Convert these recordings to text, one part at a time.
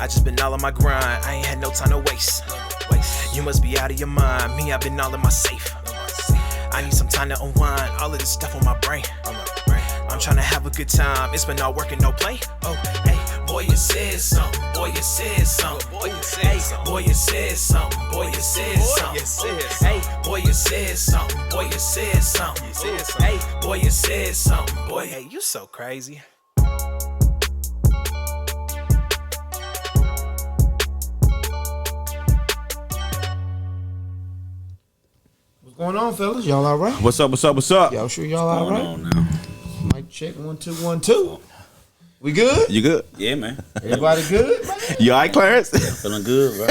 I just been all on my grind, I ain't had no time to waste. You must be out of your mind, me, I've been all in my safe. I need some time to unwind, all of this stuff on my brain. I'm trying to have a good time, it's been all work and no play. Oh, hey, boy, you said something, boy, you said something. Boy, you said something, boy, you said something. Boy, you said something. Hey, boy, you said something, boy, you said something. Hey, boy, you said something. Boy, hey, you so crazy. What's going on, fellas? Y'all all right? What's up? Y'all sure y'all all right? What's going on now? Mic check, 1 2 1 2. We good? You good? Yeah, man. Everybody good, man? You all right, Clarence? Yeah, feeling good, bro.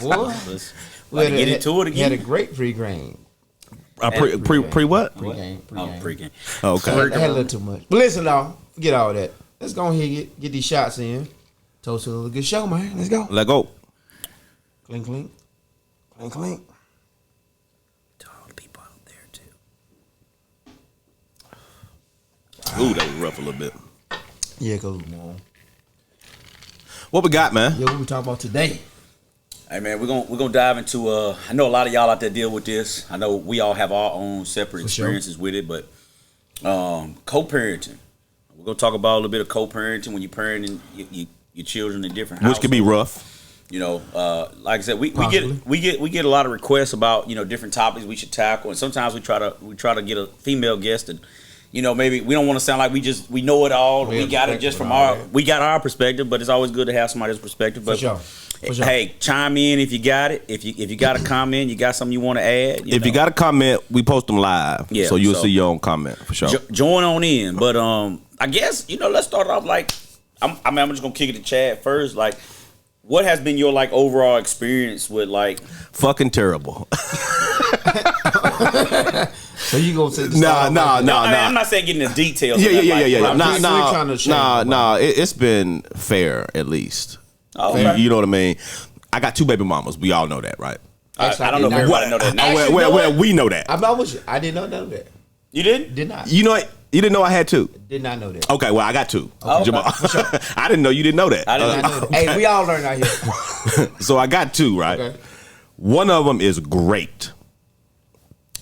Boy, Let's get into it we had again. a great pre-game. Pre what? Pre-game. Pre-game. Oh, okay. I had a little too much. But listen, y'all, forget all that. Let's go ahead and get these shots in. Toast to a good show, man. Let's go. Let go. Clink, clink. Clink, clink. To all the people out there, too. Ooh, that was rough a little bit. Yeah, go on. What we got, man? Yeah, what we talking about today? Hey, man, we're gonna dive into, I know a lot of y'all out there deal with this. I know we all have our own separate experiences with it, but co-parenting. We're gonna talk about a little bit of co-parenting when you're parenting your children in different households. Which can be rough. You know, like I said, we get a lot of requests about different topics we should tackle, and sometimes we try to get a female guest, and maybe we don't want to sound like we know it all. We got it just from our perspective, but it's always good to have somebody's perspective. But For sure. Hey, chime in if you got it. If you got a comment, you got something you want to add. If you got a comment, we post them live. Yeah, so you'll see your own comment for sure. Join on in, but I guess let's start off like I'm just gonna kick it to Chad first. Like, what has been your overall experience with fucking terrible? So you gonna say Nah. I'm not saying getting the details. Yeah. Nah. It's been fair at least. Oh, okay. You know what I mean? I got 2 baby mamas. We all know that, right? I don't know if everybody know that now. Well, we know that. I'm not with you. I did not know that. You did? Did not. You know what? You didn't know I had 2? Did not know that. Okay, well, I got 2. Okay. JaMar. I didn't know you didn't know that. I did not know that. Hey, we all learn out here. So I got 2, right? Okay. One of them is great.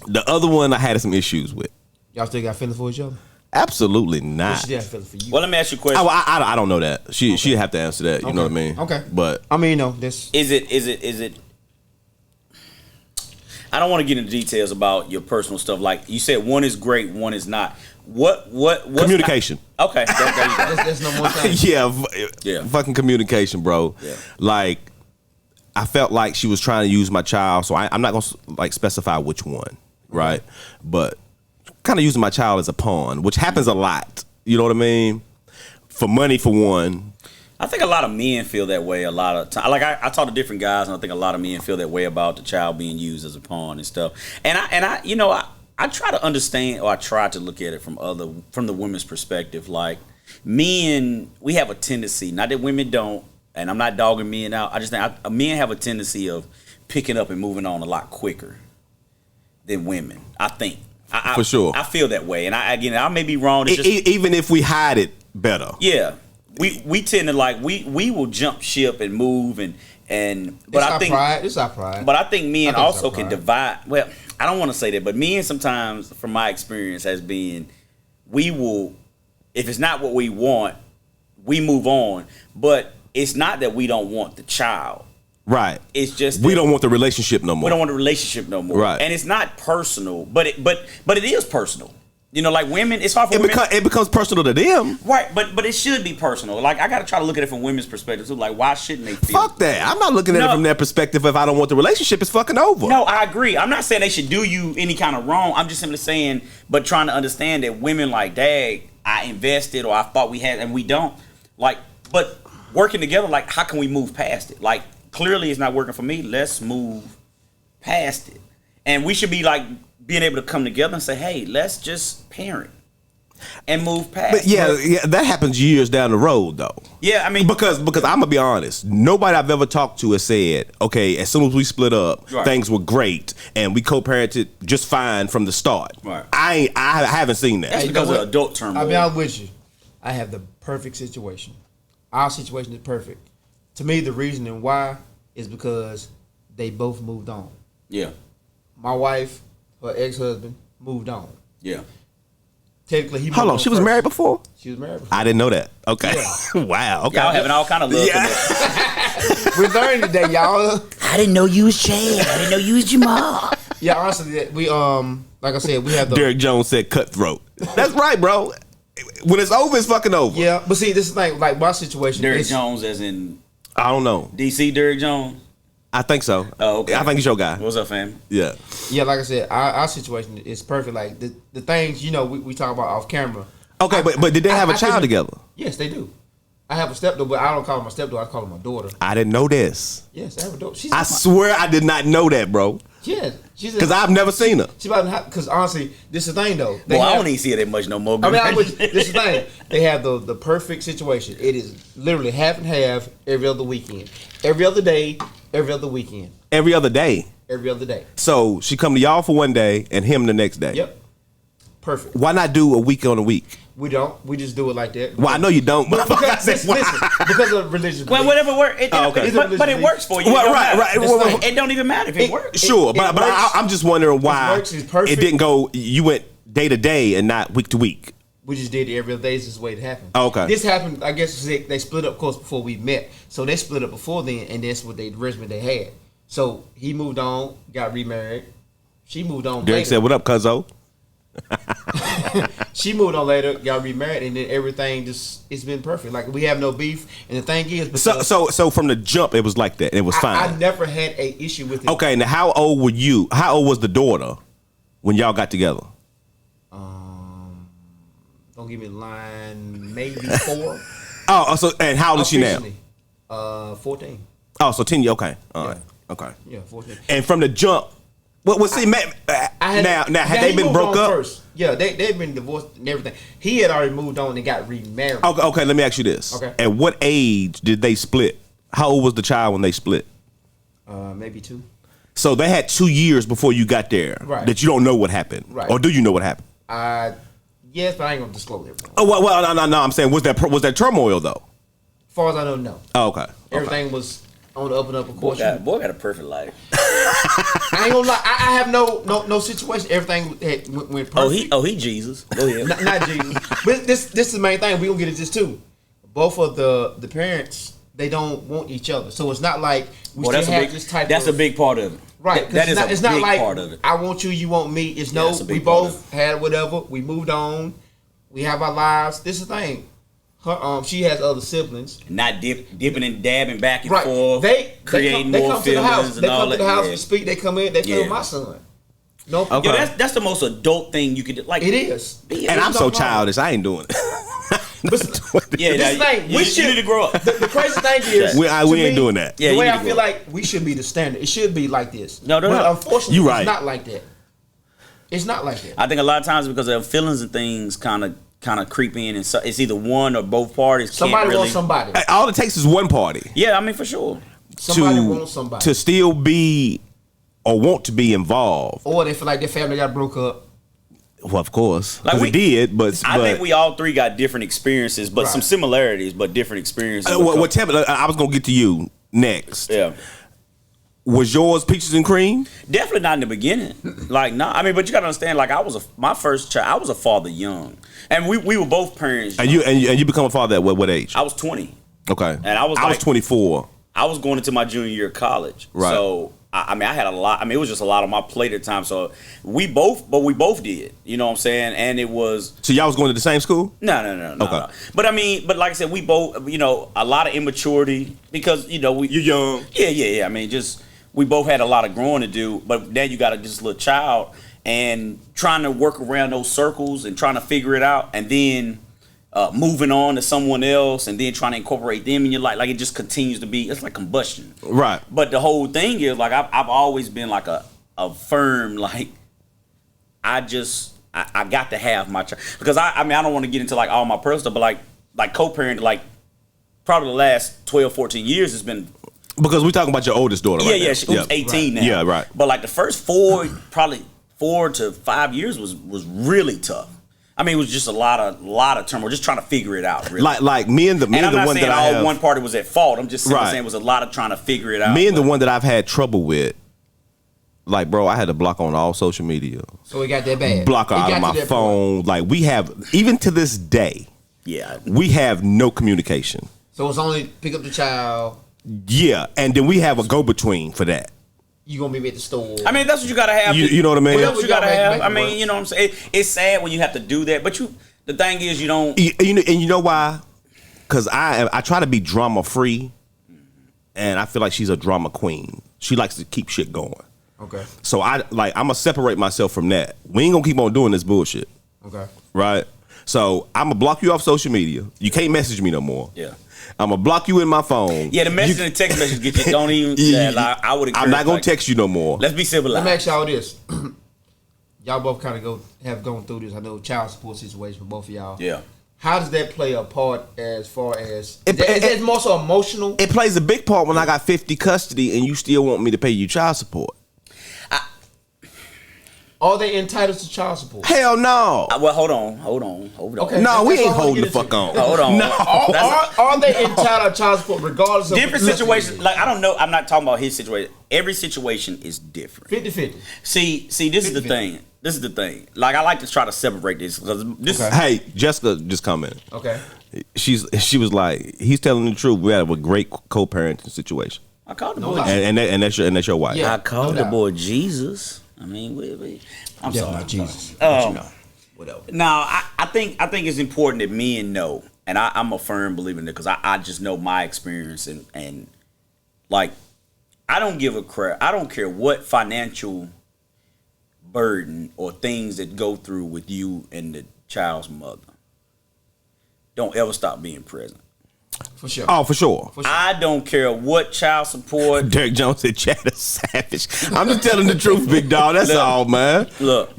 The other one I had some issues with. Y'all still got feelings for each other? Absolutely not. She did have feelings for you. Well, let me ask you a question. I don't know that. She'd have to answer that. You know what I mean? Okay. But I mean, this Is it? I don't want to get into details about your personal stuff. Like you said, one is great, one is not. What's communication. Okay, there you go. There's no more time. yeah. Fucking communication, bro. Yeah. Like, I felt like she was trying to use my child, so I'm not gonna specify which one, right? But kind of using my child as a pawn, which happens a lot. You know what I mean? For money, for one. I think a lot of men feel that way a lot of time. Like I talk to different guys, and I think a lot of men feel that way about the child being used as a pawn and stuff. And I try to understand, or I try to look at it from the women's perspective. Like, men, we have a tendency, not that women don't, and I'm not dogging men out. I just think men have a tendency of picking up and moving on a lot quicker than women. I think. For sure. I feel that way, and I may be wrong. It's just, even if we hide it better. Yeah. We tend to we will jump ship and move but it's our pride. But I think men also can pride. divide. Well, I don't want to say that, but men sometimes, from my experience, has been we will, if it's not what we want, we move on. But it's not that we don't want the child. Right. It's just we don't want the relationship no more. We don't want the relationship no more. Right. And it's not personal, but it is personal. Like women, it's hard for women. It becomes personal to them. Right, but it should be personal. Like, I got to try to look at it from women's perspective too. Like, why shouldn't they feel? Fuck that. I'm not looking at it from their perspective. If I don't want the relationship, it's fucking over. No, I agree. I'm not saying they should do you any kind of wrong. I'm just simply saying, but trying to understand that women like, dang, I invested or I thought we had and we don't. Like, but working together, like, how can we move past it? Like, clearly it's not working for me. Let's move past it. And we should be like, being able to come together and say, hey, let's just parent and move past. But yeah, that happens years down the road, though. Yeah, I mean, because I'm gonna be honest, nobody I've ever talked to has said, okay, as soon as we split up, things were great and we co-parented just fine from the start. Right. I haven't seen that. That's because of adult turmoil. I'll be honest with you. I have the perfect situation. Our situation is perfect. To me, the reasoning why is because they both moved on. Yeah. My wife, her ex-husband, moved on. Yeah. Technically, he Hold on, she was married before? She was married before. I didn't know that. Okay. Yeah. Wow. Okay. Y'all having all kind of love. Yeah. We're learning today, y'all. I didn't know you was Chad. I didn't know you was JaMar. Yeah, honestly, we like I said, we have the Derek Jones said cutthroat. That's right, bro. When it's over, it's fucking over. yeah. But see, this is like my situation. Derek it's- Jones, as in I don't know. DC Derek Jones. I think so. Oh, okay. I think he's your guy. What's up, fam? Yeah. Yeah, like I said, our situation is perfect. Like the things we talk about off camera. Okay, but did they have a I child couldn't- together? Yes, they do. I have a stepdaughter, but I don't call her my stepdaughter. I call her my daughter. I didn't know this. Yes, I have a daughter. She's I swear I did not know that, bro. yeah, she's Because I've never seen her. She's about because honestly, this is the thing though. Well, I don't even see it that much no more. I mean, this is the thing. They have the perfect situation. It is literally half and half every other weekend, every other day, every other weekend, Every other day. every other day. So she come to y'all for one day and him the next day. Yep, perfect. Why not do a week on a week? We don't. We just do it like that. Well, I know you don't, but Because, listen, because of religious. Well, belief. whatever works. Oh, okay. But it works for you. Well, It don't right, matter. right. That's Well, fine. It don't even matter if it works. Sure, It but works. I'm just wondering why works, it's perfect. it didn't go. You went day to day and not week to week. We just did it every other day. This is the way it happened. Oh, okay. This happened, I guess they split up, of course, before we met. So they split up before then, and that's what the arrangement they had. So he moved on, got remarried. She moved on Derek later. said, "What up, cuzzo?" She moved on later, got remarried, and then everything it's been perfect. Like we have no beef. And the thing is, because So from the jump, it was like that. And it was I fine. never had a issue with it. Okay, now how old were you? How old was the daughter when y'all got together? Don't give me the line. Maybe 4. Oh, so and how old is she now? Officially, 14. Oh, so 10 years. Okay, all right, okay. Yeah, 14. And from the jump, well, see, now had they he been moved broke on up? first. Yeah, they've been divorced and everything. He had already moved on and got remarried. Okay, let me ask you this. Okay. At what age did they split? How old was the child when they split? Maybe 2. So they had 2 years before you got there. Right. That you don't know what happened. Right. Or do you know what happened? Yes, but I ain't gonna disclose everything. Oh well, no. I'm saying was that turmoil though? As far as I know, no. Oh, okay. Everything was on the up and up. Of Boy course, got a perfect life. I ain't gonna lie. I have no situation. Everything went perfect. Oh, he Jesus. Go ahead. Not Jesus. But this is the main thing. We gonna get into this too. Both of the parents, they don't want each other, so it's not like we Well, still that's a have big. this type. That's of, a big part of it. right. 'Cause That is it's a not big like part of it. I want you, you want me. It's that's a we big part of both had whatever. We moved on. We have our lives. This is the thing. Her she has other siblings. Not dipping and dabbing back and Right. forth. They creating they more come to the house. feelings They and all come to that. the house. Yeah. We speak. They come in. They feel Yeah. my son. No, Okay. Yo, that's the most adult thing you could do. Like it is. And I'm so childish, I ain't doing it. Yeah, This thing, we you need to grow up. The crazy thing is, We to ain't me, doing that. Yeah, the you way need I to feel grow like we should be the standard. It should be like this. No, but unfortunately, You right. it's not like that. It's not like that. I think a lot of times because of feelings and things kind of creep in, and so it's either one or both parties. Somebody can't really, wants somebody. All it takes is one party Yeah, I mean for sure. Somebody wants somebody. to still be or want to be involved. Or they feel like their family got broke up. Well, of course, Like because we- it did. But I think we all three got different experiences, but Right. some similarities, but different experiences. Well, tell me, I was gonna get to you next. Yeah. Was yours peaches and cream? Definitely not in the beginning. Like, nah. I mean, but you gotta understand. Like, my first child. I was a father young, and we were both parents. And you become a father at what age? I was 20, Okay, and I was 24. I was going into my junior year of college. Right. So I mean, I had a lot. I mean, it was just a lot on my plate at the time. So we both did. You know what I'm saying? And it was So y'all was going to the same school? no. Okay. But I mean, but like I said, we both, a lot of immaturity because you're young. Yeah. I mean, just we both had a lot of growing to do. But then you got a just little child and trying to work around those circles and trying to figure it out, and then moving on to someone else, and then trying to incorporate them in your life. Like it just continues to be. It's like combustion. Right. But the whole thing is like I've always been like a firm like I got to have my child because I mean I don't want to get into like all my personal stuff, but like co-parent like probably the last 12, 14 years has been Because we're talking about your oldest daughter. Right now. she was 18 now. Yeah, right. But like the first probably 4 to 5 years was really tough. I mean, it was just a lot of turmoil, just trying to figure it out. Really. Like me and the I'm not one saying that I have, one party was at fault. I'm just simply Right. saying it was a lot of trying to figure it out. me and the one that I've had trouble with. Like, bro, I had to block on all social media. So it got that bad. Block her It out of got to my that phone. Like, we have, even to this day, Yeah. we have no communication. point. So it's only pick up the child. Yeah, and then we have a go-between for that. You gonna meet me at the store. I mean, that's what you gotta have. You know what I mean? That's what you gotta Make- have. make it I mean, work. you know what I'm saying? It's sad when you have to do that, but the thing is, you don't. And you know why? Because I try to be drama free, and I feel like she's a drama queen. She likes to keep shit going. Okay. So I'm gonna separate myself from that. We ain't gonna keep on doing this bullshit, Okay. right? So I'm gonna block you off social media. You can't message me no more. Yeah. I'm gonna block you in my phone. Yeah, the message and the text message get you. Don't even. I would. I'm not gonna text you no more. Let's be civilized. Let me ask y'all this. Y'all both kind of have gone through this. I know child support situation for both of y'all. Yeah. How does that play a part as far as It- is it more so emotional? It plays a big part when I got 50 custody and you still want me to pay you child support. Are they entitled to child support? Hell no. Well, hold on. Okay. No, we That's ain't what I holding wanna the get fuck on. into. Hold on. No. Are they entitled to child support regardless of Different custody? situations. Like I don't know. I'm not talking about his situation. Every situation is different. 50-50. See. This is the 50-50. thing. This is the thing. Like I like to try to separate this because this. Okay. Hey, Jessica just commented. Okay. She was like, he's telling the truth. We have a great co-parenting situation, I called the No boy. lie. and that's your wife. Yeah. I called no the boy Jesus. I mean, I'm Yeah, sorry. not Jesus. Whatever. Now, I think it's important that men know, and I'm a firm believer in it because I just know my experience and like I don't give a crap. I don't care what financial burden or things that go through with you and the child's mother. Don't ever stop being present. For sure. Oh, for sure. For sure. I don't care what child support. Derek Jones said, "Chad is savage." I'm just telling the truth, big dog. That's Look. all, man. Look,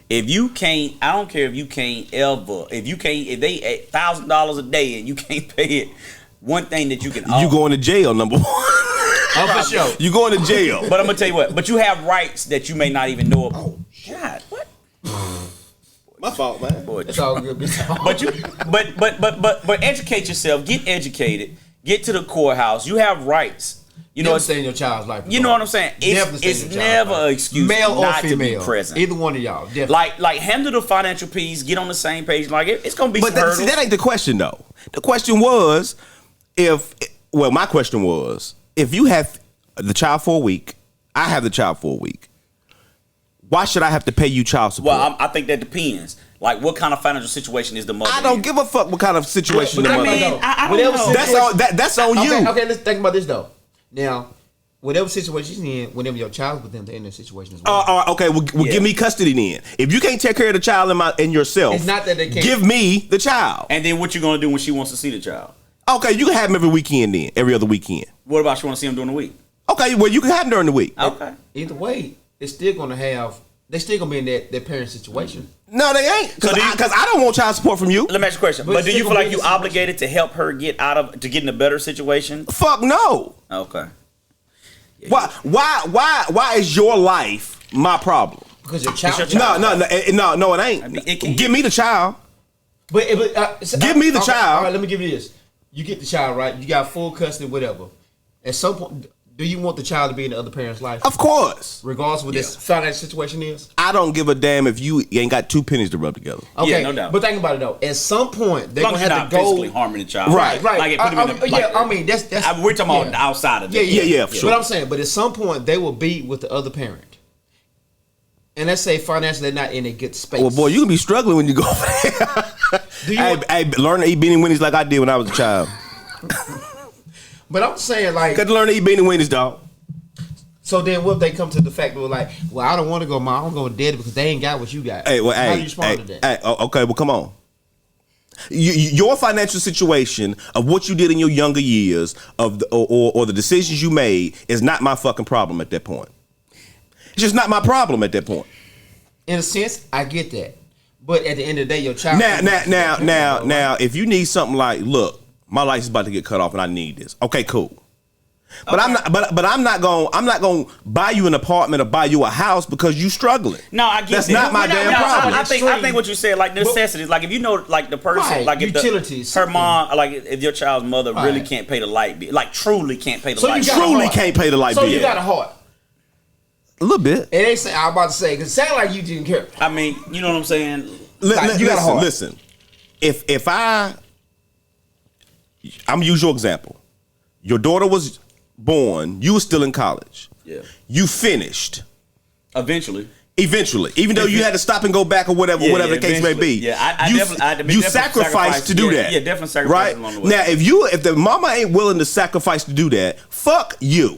if you can't, I don't care if you can't ever. If they $1,000 a day and you can't pay it, one thing that you can. You going to jail, number one. Oh, for sure. You going to jail. But I'm gonna tell you what. But you have rights that you may not even know about. Oh, God, what? My fault, man. Boy, It's all good. but educate yourself. Get educated. Get to the courthouse. You have rights. You know, Never stay in your child's life. you know what I'm saying. Definitely stay in It's your child's never life. an excuse Male or not to female. be present. Either one of y'all. Definitely. Like handle the financial piece. Get on the same page. Like it's gonna be But some hurdles. that ain't the question, though. The question was, my question was, if you have the child for a week, I have the child for a week, why should I have to pay you child support? Well, I think that depends. Like, what kind of financial situation is the mother? I don't in? give a fuck what kind of situation But the I mother. mean, I don't whatever know. That's on you. Okay, let's think about this though. Now, whatever situation she's in, whenever your child's with them, they're in that situation as well. Okay, well, Yeah. give me custody then. If you can't take care of the child and yourself, It's not that they can't. give me the child. And then what you gonna do when she wants to see the child? Okay, you can have him every weekend then, every other weekend. What about she want to see him during the week? Okay, well, you can have him during the week. Okay. Either way, they're still gonna be in that parent situation. No, they ain't. So do you- Because I don't want child support from you. Let me ask you a question. But But do it's you still feel gonna like be you in the obligated to help her get in a better situation? Fuck no. Okay. Why is your life my problem? Because your child. It's your child. No, it ain't. I mean, it can't- Give me the child. Give me the child. All right, let me give you this. You get the child, right? You got full custody, whatever. At some point, do you want the child to be in the other parent's life? Of course. Regardless of what this financial situation is? I don't give a damn if you ain't got two pennies to rub together. Okay, no doubt. But think about it though. At some point, they're As long gonna as you're have not to go. physically harming the child. Right. Right. Like, put him in the, like, I mean, that's we're talking about yeah. outside of that. Yeah, for sure. But I'm saying, but at some point, they will be with the other parent. And let's say financially they're not in a good space. Well, boy, you can be struggling when you go over there. Do you Hey, learn to eat beanie weenies like I did when I was a child. But I'm saying, like, Got to learn to eat beanie weenies, dog. so then what if they come to the fact that we're like, well, I don't want to go, Mom, I'm going to daddy because they ain't got what you got. Hey, well, How do hey, you respond to that? okay, well, come on. Your financial situation of what you did in your younger years or the decisions you made is not my fucking problem at that point. It's just not my problem at that point. In a sense, I get that. But at the end of the day, your child. Now, if you need something like, look, my license is about to get cut off and I need this. Okay, cool. But I'm not. But I'm not going. I'm not going to buy you an apartment or buy you a house because you struggling. No, I get That's that. not my damn problem. I think what you said, like necessities, like if you know, like the person, Right, like if utilities. her mom, like if your child's mother really Right. can't pay the light bill, like truly can't pay the So light you bill. got a Truly heart. can't pay the light So bill. you got a heart. A little bit. It ain't. I'm about to say because it sound like you didn't care. I mean, you know what I'm saying? Like, you got a heart. Listen. If I'm gonna use your example. Your daughter was born. You were still in college. Yeah. You finished. Eventually. Eventually, even though you had to stop and go back or whatever, Yeah, whatever yeah, the case may be, eventually. Yeah, I you, definitely you definitely sacrificed to do yeah, that. yeah, definitely sacrificed right along the way. now. If the mama ain't willing to sacrifice to do that, fuck you.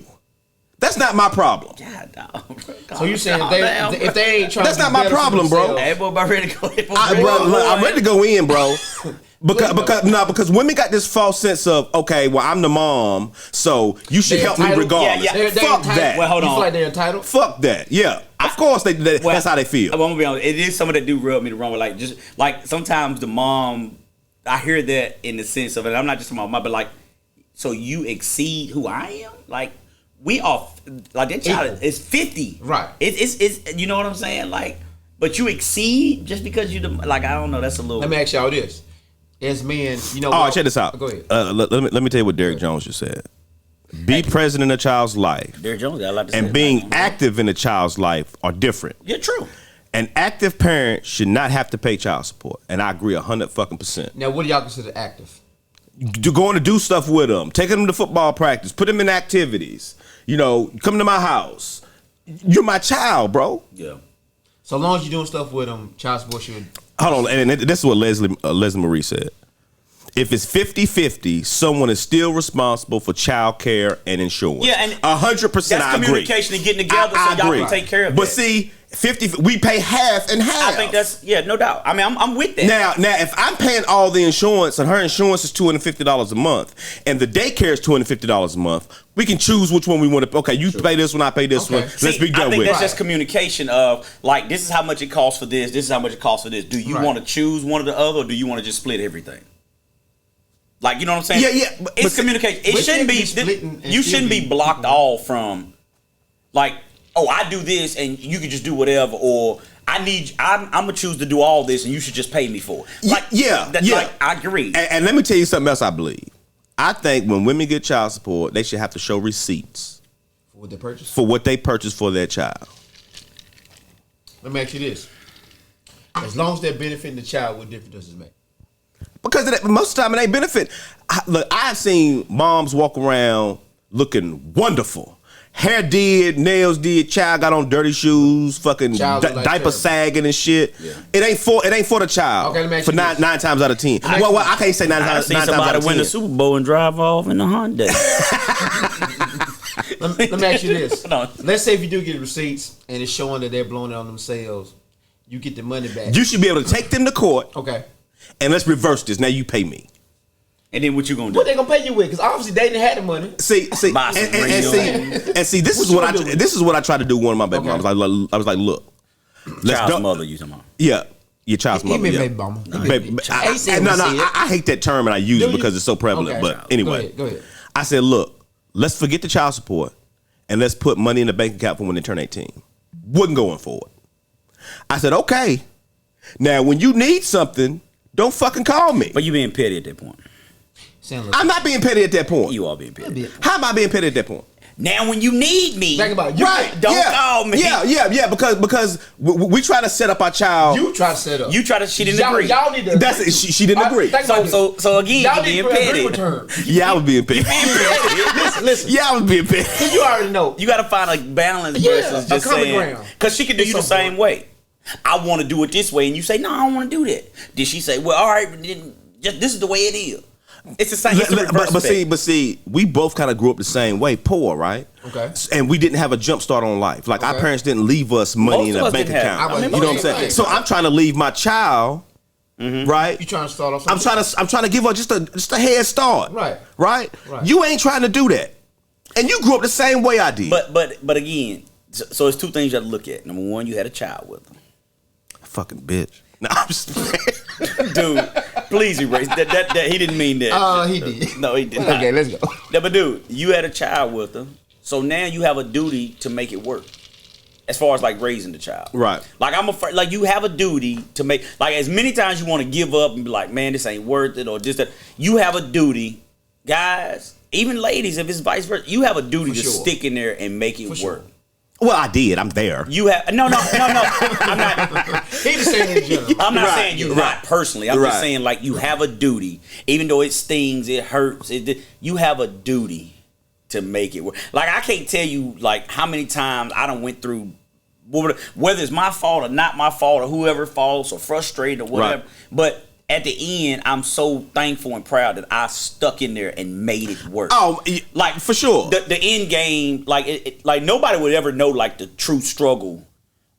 That's not my problem. God, dog. So you saying if they ain't trying? That's to not be my better for problem, bro. themselves- Hey, boy, about ready to go. I'm ready to go in, bro. Because women got this false sense of, okay, well, I'm the mom, so you should They're help me entitled. regardless. Yeah, They're Fuck entitled. that. Well, hold You on. feel like they're entitled? Fuck that. Yeah, of course that's how they feel. I'm gonna be honest. It is some of that do rub me the wrong way. Like just like sometimes the mom, I hear that in the sense of it. I'm not just my mom, but like, so you exceed who I am. Like we are like that child Equal. is 50. Right. It's you know what I'm saying. Like, but you exceed just because you the like I don't know. That's a little. Let me ask y'all this: as men, you know. All what- right, check this out. Go ahead. Let me tell you what Derek Jones just said. Be present in a child's life Derek Jones got a lot to say and about being that. active in a child's life are different. Yeah, true. An active parent should not have to pay child support, and I agree 100%. Now, what do y'all consider active? Going to do stuff with them, taking them to football practice, put them in activities. You know, come to my house. You're my child, bro. Yeah. So long as you're doing stuff with them, child support should. Hold on, and this is what Leslie Marie said. If it's 50-50, someone is still responsible for child care and insurance. Yeah, and 100%. that's I agree. communication and getting together I so y'all agree. can take care of But that. see, 50, we pay half and half. I think that's no doubt. I mean, I'm with that. Now, if I'm paying all the insurance and her insurance is $250 a month, and the daycare is $250 a month, we can choose which one we want to. Okay, you pay this one, I pay this Okay. one. Let's be I done think with that's it. just communication of like this is how much it costs for this. This is how much it costs for this. Do you Right. want to choose one or the other, or do you want to just split everything? Like you know what I'm saying? Yeah, yeah, but It's communication. It but shouldn't you be. can split and You still shouldn't be be blocked equal. off from like, oh, I do this and you can just do whatever, or I'm gonna choose to do all this and you should just pay me for it. Like yeah. Like, I agree. And let me tell you something else I believe. I think when women get child support, they should have to show receipts For what they purchase. for what they purchased for their child. Let me ask you this: as long as they're benefiting the child, what difference does it make? Because of that, most of the time it ain't benefit. Look, I've seen moms walk around looking wonderful. Hair did, nails did, child got on dirty shoes, fucking Child look like diaper terrible. sagging and shit. Yeah. It ain't for the child. Okay, let me ask for you this. nine times out of 10. Well, I can't say nine I times see out somebody of win 10. the Super Bowl and drive off in a Honda. Let me ask you this: Hold on. let's say if you do get receipts and it's showing that they're blowing it on themselves, you get the money back. You should be able to take them to court Okay. and let's reverse this. Now you pay me. And then what you gonna do? What they gonna pay you with? Because obviously they didn't have the money. See, Buy some and see, this What is you what gonna do with it? this is what I tried to do with one of my baby Okay. moms. I was like, look, let's Child's don't- mother, you talking about? Yeah, your child's He mother. meant Yeah. baby mama. He meant Baby- baby- I- I ain't saying no, we see it. I hate that term and I use Do it you? because it's so prevalent. Okay. But anyway, Go ahead. I said, look, let's forget the child support and let's put money in the bank account for when they turn 18. Wasn't going for it. I said, okay. Now, when you need something, don't fucking call me. But you being petty at that point. Sound like I'm not being petty at that point. You are being petty. How am I being petty at that point? Now when you need me, Think about it. You, Right. don't yeah. call me. Yeah, because we try to set up our child. You try to set up. You try to. She didn't y'all, agree. Y'all need to. That's it. She didn't agree. Think about So this. again, y'all you need being to agree petty. with terms. Yeah, I was being petty. Listen. Yeah, I was being petty. Cause you already know. You got to find a balance Yeah, versus a just common saying. ground. Because she can do you the same way. I want to do it this way, and you say, "No, I don't want to do that." Did she say, "Well, all right, then just this is the way it is"? It's the same. It's the reverse But see, we both kind of grew up the same way, poor, right? Okay. And we didn't have a jump start on life. Like our Okay. parents didn't leave us money Most in of a us bank didn't have. account. I mean, You know what I'm most saying? of us So didn't. I'm trying to leave my child, right? You trying to start off? I'm trying to give her just a head start. Right. Right. Right. You ain't trying to do that, and you grew up the same way I did. But again, so it's two things you have to look at. Number one, you had a child with them. Fucking bitch. No, I'm just Dude, Please erase that. He didn't mean that. He did. No, he did not. Okay, let's go. Yeah, but dude, you had a child with her, so now you have a duty to make it work. As far as like raising the child, Right. Like like you have a duty to make like as many times you want to give up and be like, man, this ain't worth it or this that. You have a duty, guys, even ladies, if it's vice versa, you have a duty to stick in there and make it work. Well, I did. I'm there. You have no. I'm not. He just saying in general. I'm not Right, saying you right. not personally. I'm Right. just saying like you have a duty, even though it stings, it hurts. You have a duty to make it work. Like I can't tell you like how many times I done went through, whether it's my fault or not my fault or whoever faults or frustrated or whatever. Right. But at the end, I'm so thankful and proud that I stuck in there and made it work. Oh, like for sure. The end game, like like nobody would ever know like the true struggle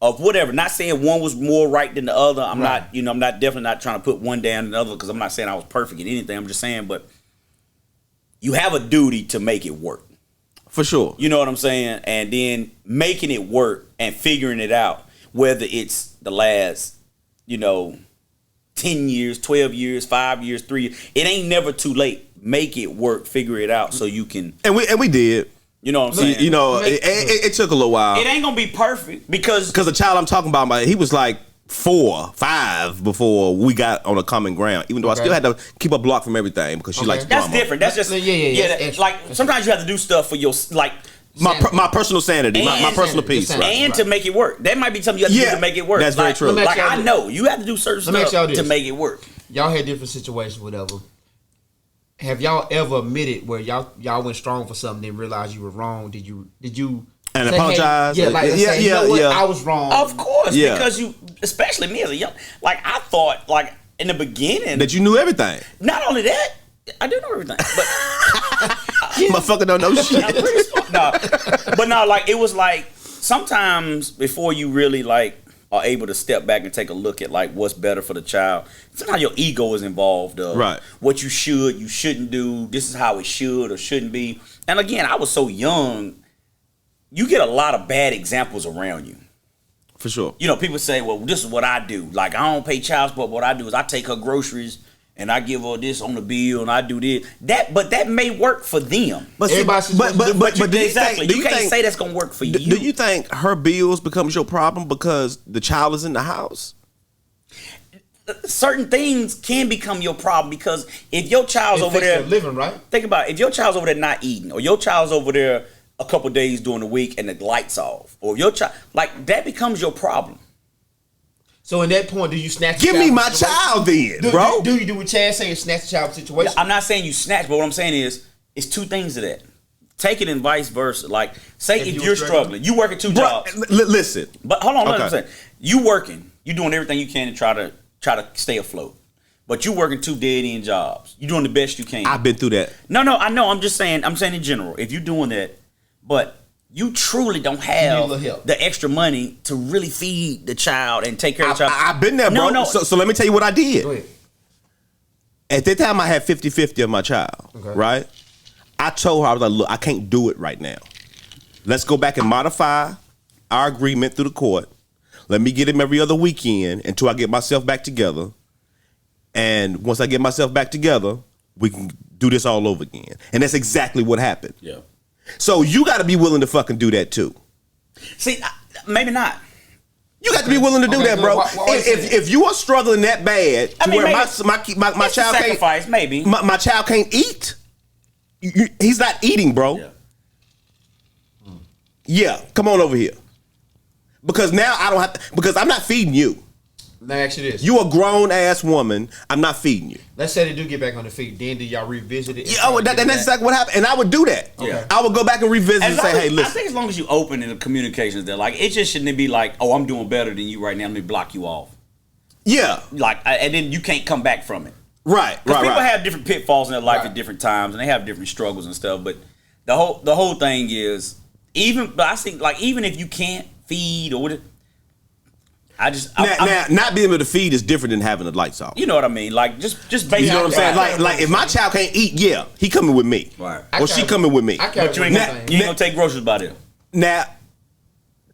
of whatever. Not saying one was more right than the other. I'm not, I'm not definitely not trying to put one down than the other because I'm not saying I was perfect in anything. I'm just saying, but you have a duty to make it work. For sure. You know what I'm saying? And then making it work and figuring it out, whether it's the last, 10 years, 12 years, 5 years, 3 years. It ain't never too late. Make it work, figure it out so you can. And we did. You know what I'm saying? It took a little while. It ain't gonna be perfect because the child I'm talking about, he was like 4, 5 before we got on a common ground. Even though I still had to keep a block from everything because she likes that's drama. different. That's just like sometimes you have to do stuff for your like my personal sanity, my personal peace, and to make it work. That might be something you have to do to make it work. That's very true. Like I know you have to do certain stuff to make it work. Y'all had different situations, whatever. Have y'all ever admitted where y'all went strong for something and realized you were wrong? Did you and say, apologize? Hey, I was wrong. Of course, because you, especially me as a young, like I thought, like in the beginning that you knew everything. Not only that, I do know everything, but motherfucker don't know shit. I'm pretty smart. No, but no, like it was like sometimes before you really like are able to step back and take a look at like what's better for the child. Sometimes your ego is involved. Right. What you shouldn't do. This is how it should or shouldn't be. And again, I was so young. You get a lot of bad examples around you. For sure. People say, well, this is what I do. Like, I don't pay child support. What I do is I take her groceries and I give her this on the bill and I do this. But that may work for them. But exactly. You can't say that's going to work for you. Do you think her bills becomes your problem because the child is in the house? Certain things can become your problem because if your child's over there living, right? Think about it. If your child's over there not eating or your child's over there a couple days during the week and the lights off, or your child, like that becomes your problem. So in that point, do you snatch? Give me my child then, bro. Do you do what Chad saying? Snatch the child situation. I'm not saying you snatch, but what I'm saying is it's two things to that. Take it and vice versa. Like say if you're struggling, you working 2 jobs. Listen, but hold on, let me say you working, you doing everything you can to try to stay afloat. But you working 2 dead-end jobs. You doing the best you can. I've been through that. No, I know. I'm saying in general. If you're doing that, but you truly don't have the extra money to really feed the child and take care of the child. I've been there, bro. No. So let me tell you what I did. Go ahead. At that time, I had 50-50 of my child, right? I told her, I was like, look, I can't do it right now. Let's go back and modify our agreement through the court. Let me get him every other weekend until I get myself back together. And once I get myself back together, we can do this all over again. And that's exactly what happened. Yeah. So you got to be willing to fucking do that too. See, my not. You got to be willing to do that, bro. If you are struggling that bad to where my child sacrifice, maybe my child can't eat, he's not eating, bro. Yeah, come on over here. Because now I don't have to, because I'm not feeding you. Let me ask you this. You a grown ass woman. I'm not feeding you. Let's say they do get back on the feet. Then do y'all revisit it? Yeah, that's exactly what happened. And I would do that. Okay. I would go back and revisit and say, hey, listen. I think as long as you open in the communications there, like it just shouldn't be like, oh, I'm doing better than you right now. Let me block you off. Yeah. Like, and then you can't come back from it. Right. Because people have different pitfalls in their life at different times, and they have different struggles and stuff. But the whole thing is, but I think like even if you can't feed or whatever. Now, not being able to feed is different than having the lights off. You know what I mean? Like just basically. You know what I'm saying? Like if my child can't eat, yeah, he coming with me. Right. Or she coming with me. But you ain't gonna take groceries by there. Now,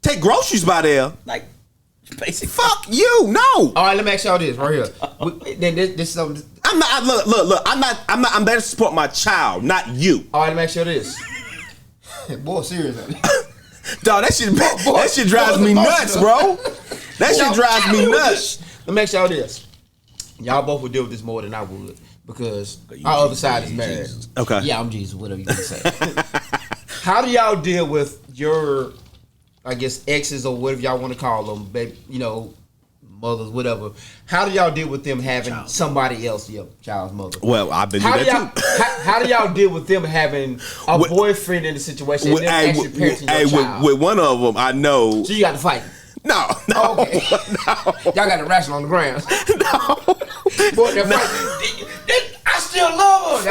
take groceries by there. Like Basically. Fuck you, no. All right, let me ask y'all this right here. Then this is something. I'm not. Look. I'm there to support my child, not you. All right, let me ask y'all this. Boy, seriously. Dog, that shit drives me nuts, bro. That shit drives me nuts. Let me ask y'all this. Y'all both would deal with this more than I would because our other side is married. Jesus. Okay. Yeah, I'm Jesus, whatever you can say. How do y'all deal with your, I guess, exes or whatever y'all want to call them, baby, mothers, whatever. How do y'all deal with them having somebody else, your child's mother? Well, I've been doing that too. How do y'all deal with them having a boyfriend in the situation and them actually parenting your child? With one of them, I know. So you got to fight. No. Okay. No. Y'all got to wrestle on the ground. No. Boy, they're fighting. I still love her.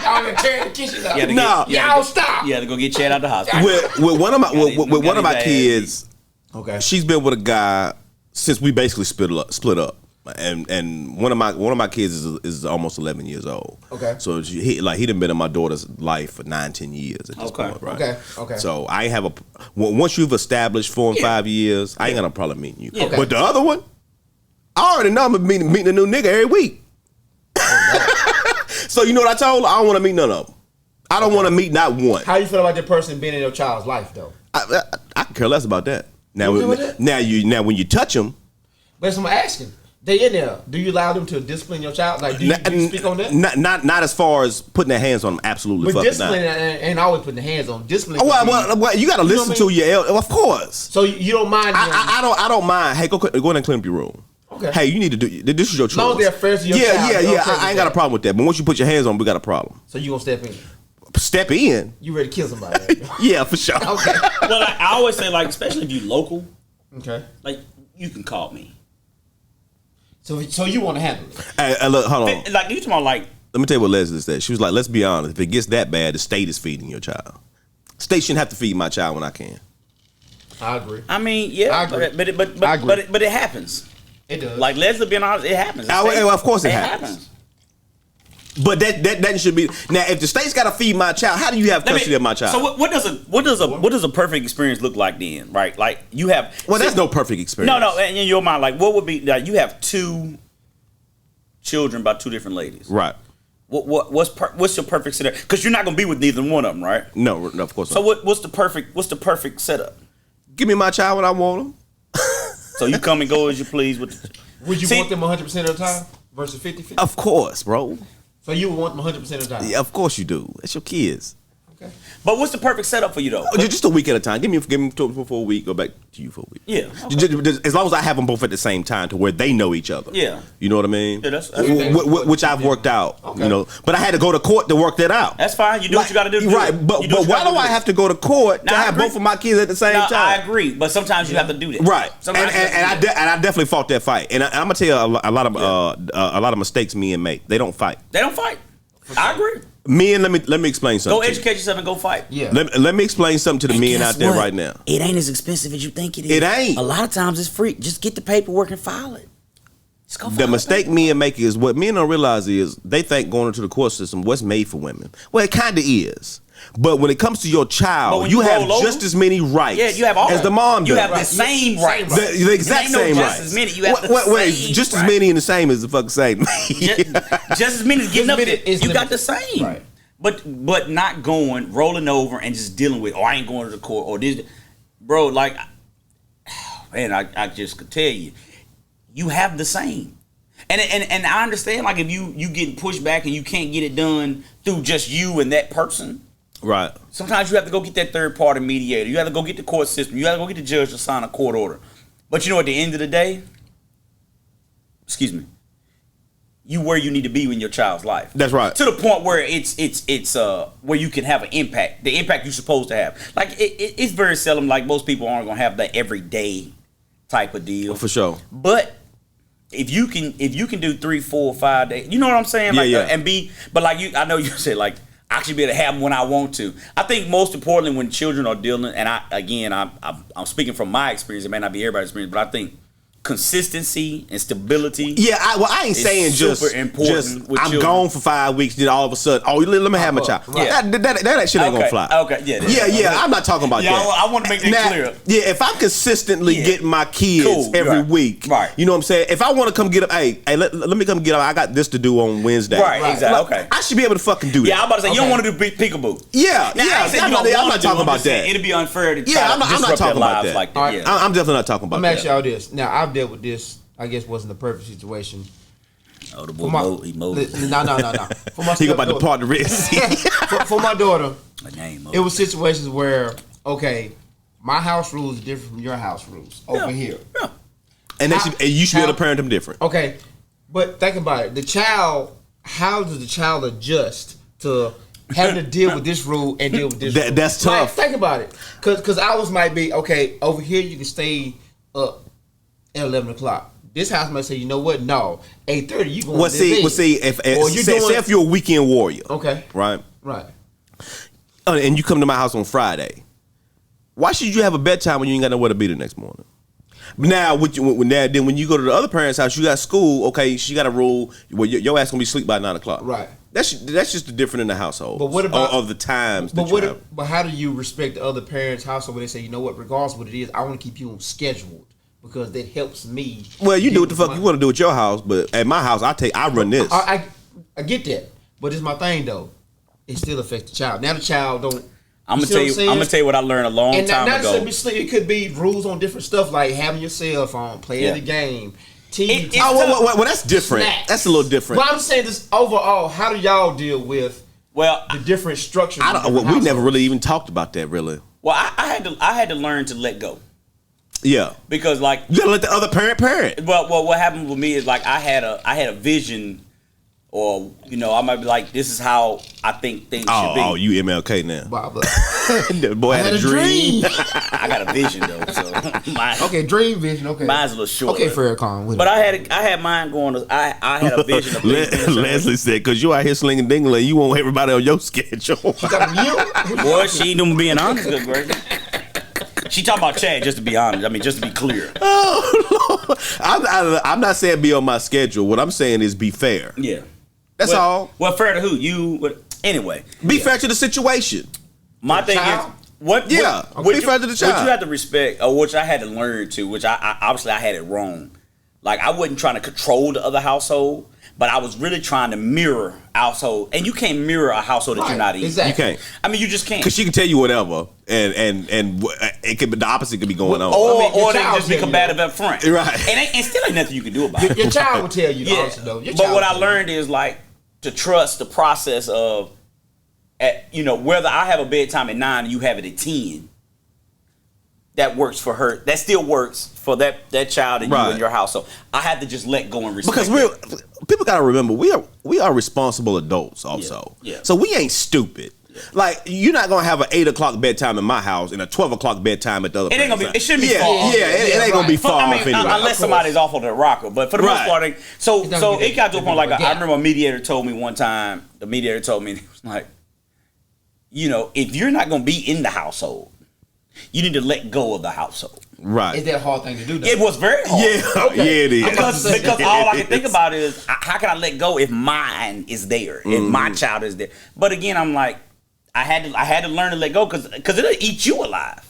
Y'all in tearing the kitchen up. Y'all stop. You had to go get Chad out the hospital. With one of my kids, okay, she's been with a guy since we basically split up. And one of my kids is almost 11 years old. Okay. So he done been in my daughter's life for 9-10 years at this point, right? Okay. So I have once you've established 4 and 5 years, I ain't got no problem meeting you. Okay. But the other one, I already know I'm meeting a new nigga every week. So you know what I told her? I don't want to meet none of them. I don't want to meet not one. How you feel about that person being in your child's life though? I can care less about that. Now when you touch them. But I'm asking. They in there. Do you allow them to discipline your child? Like, do you speak on that? Not as far as putting their hands on them. Absolutely, but fucking discipline not. ain't always putting the hands on. Discipline. Well, you got to listen to your elder, of course. So you don't mind? I don't mind. Hey, go in and clean up your room. Okay. Hey, you need to do this. Is your choice. As long as they're fair to your child. Yeah. I ain't got a problem with that. But once you put your hands on them, we got a problem. So you gonna step in? Step in. You ready to kill somebody? Yeah, for sure. Okay. Well, I always say, like, especially if you local, Okay. like, you can call me. So you want to handle it? Hey, look, hold on. Like, you talking about, like, Let me tell you what Leslie said. She was like, let's be honest. If it gets that bad, the state is feeding your child. State shouldn't have to feed my child when I can. I agree. I mean, yeah, I agree. but it happens. It does. Like, Leslie being honest, it happens. Of course it happens. But that should be now. If the state's got to feed my child, how do you have custody of my child? So what does a perfect experience look like then? Right, like you have. Well, there's no perfect experience. No. In your mind, like what would be? Like, you have 2 children by 2 different ladies. Right. What's your perfect setup? Because you're not gonna be with neither one of them, right? No, of course not. So what's the perfect setup? Give me my child when I want them. So you come and go as you please with. Would you want them 100% of the time versus 50-50? Of course, bro. So you would want them 100% of the time? Yeah, of course you do. It's your kids. Okay. But what's the perfect setup for you though? Just a week at a time. Give me for a week. Go back to you for a week. Yeah. As long as I have them both at the same time to where they know each other. Yeah. You know what I mean? Yeah, that's which I've worked out. Okay. You know, but I had to go to court to work that out. That's fine. You do what you got to do. Right, but why do I have to go to court to have both of my kids at the same time? I agree, but sometimes you have to do that. Right, Sometimes and I definitely fought that fight. And I'm gonna tell you a lot of mistakes men make. They don't fight. They don't fight. I agree. Men, let me explain something. Go educate yourself and go fight. Yeah. Let me explain something to the men Guess out there what? right now. It ain't as expensive as you think it is. It ain't. A lot of times it's free. Just get the paperwork and file it. Just go file The mistake men make is what men don't realize is they think going into the court system what's made for women. Well, it kind of is. But when it comes to your child, you have just as many rights as the mom does. You have the same rights. The exact same rights. Just as many. You have the same just as rights. many and the same as the fucking same. just as many as getting up there. You got the same. Right. But not going, rolling over and just dealing with, I ain't going to the court or this. Bro, like, man, I just could tell you, you have the same. And I understand, like, if you getting pushed back and you can't get it done through just you and that person. Right. Sometimes you have to go get that third party mediator. You have to go get the court system. You have to go get the judge to sign a court order. But you know, at the end of the day, you where you need to be in your child's life. That's right. To the point where it's where you can have an impact, the impact you're supposed to have. Like it's very seldom. Like most people aren't gonna have that everyday type of deal. For sure. But if you can do 3, 4, 5 days, you know what I'm saying? Yeah, Like, yeah. And be, but like you, I know you said like I should be able to have them when I want to. I think most importantly when children are dealing, and I'm speaking from my experience. It may not be everybody's experience, but I think consistency and stability. Yeah, I ain't saying just important with I'm children. gone for 5 weeks, then all of a sudden, let me have my child. Yeah. That shit ain't gonna fly. Okay, Yeah, I'm not talking about Yeah, that. I want to make that clear. Yeah, if I'm consistently getting my kids every week, right? You know what I'm saying? If I want to come get them, hey, let me come get them. I got this to do on Wednesday. Right, exactly. Okay, I should be able to fucking do that. Yeah, I'm about to say you don't want to do peekaboo. Yeah, now, I'm not talking about that. It'd be unfair to I'm not talking about that. like that. All right. Yeah. I'm definitely not talking about that. Let me ask y'all this. Now, I've dealt with this. I guess wasn't a perfect situation. Oh, the boy he mowed. No. For my He about to stepdaughter- part the Red Sea. for my daughter, Name it was situations where, okay, my house rules are different from your house rules over here. Yeah. And you should be able to parent them different. Okay, but think about it. The child, how does the child adjust to having to deal with this rule and deal with this rule? That's tough. Like, think about it. Because ours might be, okay, over here you can stay up at 11 o'clock. This house might say, you know what? No, 8:30. You going to see, if you're a weekend warrior, okay, right, and you come to my house on Friday, why should you have a bedtime when you ain't got nowhere to be the next morning? Now, when you go to the other parent's house, you got school. Okay, she got a rule where your ass gonna be asleep by 9 o'clock. Right. That's just the different in the household. But what about of the times? But how do you respect the other parents' household when they say, you know what? Regardless of what it is, I want to keep you on scheduled. Because that helps me. Well, you do what the fuck you want to do at your house, but at my house, I run this. I get that, but it's my thing though. It still affects the child. Now the child don't. I'm gonna tell you what I learned a long time ago. It could be rules on different stuff like having your cell phone, playing the game, TV. Well, that's different. Snacks. That's a little different. But I'm saying this overall. How do y'all deal with the different structures? We never really even talked about that, really. Well, I had to learn to let go. Yeah, because like you gotta let the other parent. Well, what happened with me is like I had a vision, or I might be like, this is how I think things should be. Oh, you MLK now. The boy had a dream. I got a vision though. So dream vision. Okay, mine's a little short. Okay, Farrakhan. But I had mine going. I had a vision of Leslie said, "Cause you out here slinging dingling, you want everybody on your schedule." Boy, she ain't even being honest, good gracious. She talking about Chad, just to be honest. I mean, just to be clear. Oh, Lord. I'm not saying be on my schedule. What I'm saying is be fair. Yeah. That's all. Well, fair to who? You. Anyway. Be fair to the situation. My thing is, be fair to the child. What you have to respect, or which I had to learn to, which I obviously I had it wrong. Like, I wasn't trying to control the other household, but I was really trying to mirror household. And you can't mirror a household that you're not in. Exactly. You can't. I mean, you just can't. Because she can tell you whatever, and it could be the opposite could be going on. Or they just be combative up front. Right. And still ain't nothing you can do about it. Your child will tell you the answer, though. But what I learned is, like, to trust the process of, whether I have a bedtime at 9 and you have it at 10, that works for her. That still works for that child and you and your household. I had to just let go and respect. Because people got to remember, we are responsible adults also. Yeah. So we ain't stupid. Like, you're not gonna have an 8 o'clock bedtime in my house and a 12 o'clock bedtime at the other. It ain't gonna be. It shouldn't be far off. It ain't gonna be far off anyway. Unless somebody's off on the rocker. But for the most part, so it got to a point. Like, I remember a mediator told me one time. The mediator told me, it was like, if you're not gonna be in the household, you need to let go of the household. Right. Is that a hard thing to do, though? It was very hard. Yeah, it is. Because all I can think about is, how can I let go if mine is there, if my child is there? But again, I'm like, I had to learn to let go because it'll eat you alive.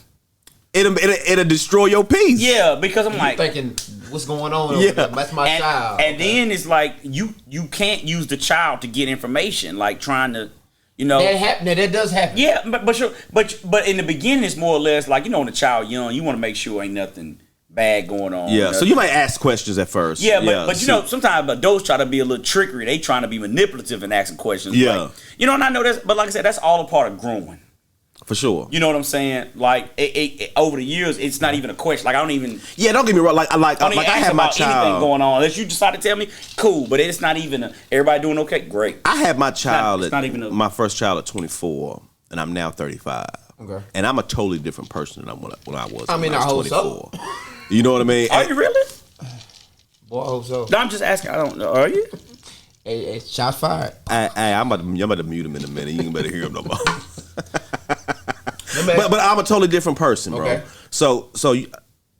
It'll destroy your peace. Yeah, because I'm like thinking, what's going on over there? That's my child. And then it's like you can't use the child to get information, like trying to. That does happen. Yeah, but in the beginning, it's more or less like, when the child young, you want to make sure ain't nothing bad going on. Yeah, so you might ask questions at first. Yeah, but sometimes adults try to be a little trickery. They trying to be manipulative and asking questions. Yeah, like, and I know that's, but like I said, that's all a part of growing. For sure. You know what I'm saying? Like, it over the years, it's not even a question. Like, I don't even. Yeah, don't get me wrong. Like I have my child. Anything going on unless you decide to tell me, cool. But it's not even. Everybody doing okay? Great. I had my child. My first child at 24, and I'm now 35. Okay. And I'm a totally different person than when I was. I was 24. You know what I mean? Are you really? Boy, I hope so. No, I'm just asking. I don't know. Are you? Hey, shots fired. Hey, I'm about to mute him in a minute. You ain't better hear him no more. But I'm a totally different person, bro. Okay. So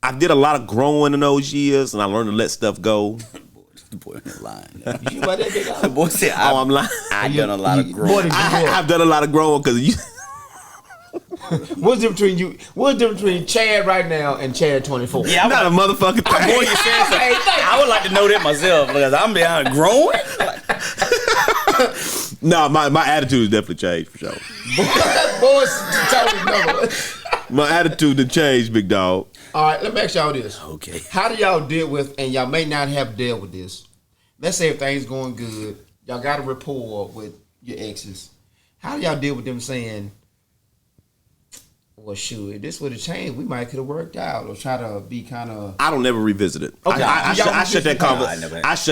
I did a lot of growing in those years, and I learned to let stuff go. The boy ain't lying. You about that big The dog? boy said, I'm lying. I done a lot of growing. I've done a lot of growing because you. What's the difference between you? What's the difference between Chad right now and Chad 24? Yeah, Not a motherfucking boy, thing. you said something. I would like to know that myself because I'm behind growing. No, my attitude has definitely changed for sure. Boys, totally no. My attitude has changed, big dog. All right, let me ask y'all this. Okay. How do y'all deal with, and y'all may not have dealt with this. Let's say if things going good, y'all got a rapport with your exes. How do y'all deal with them saying, well, shoot, if this would have changed, we might could have worked out, or try to be kind of. I don't never revisit it. Okay. I shut that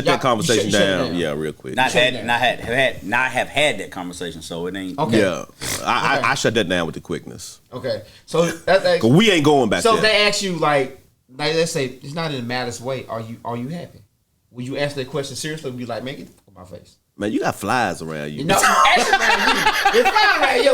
Y'all- conversation you shut it down. down. Yeah, real quick. Not have had that conversation, so it ain't. Okay. Yeah, I shut that down with the quickness. Okay. So that, Cause we ain't going back so there. they ask you like let's say it's not in the maddest way. Are you happy? Will you answer that question seriously? Or be like, man, get the fuck out my face. Man, you got flies around you. No, actually, man, it's fine right here.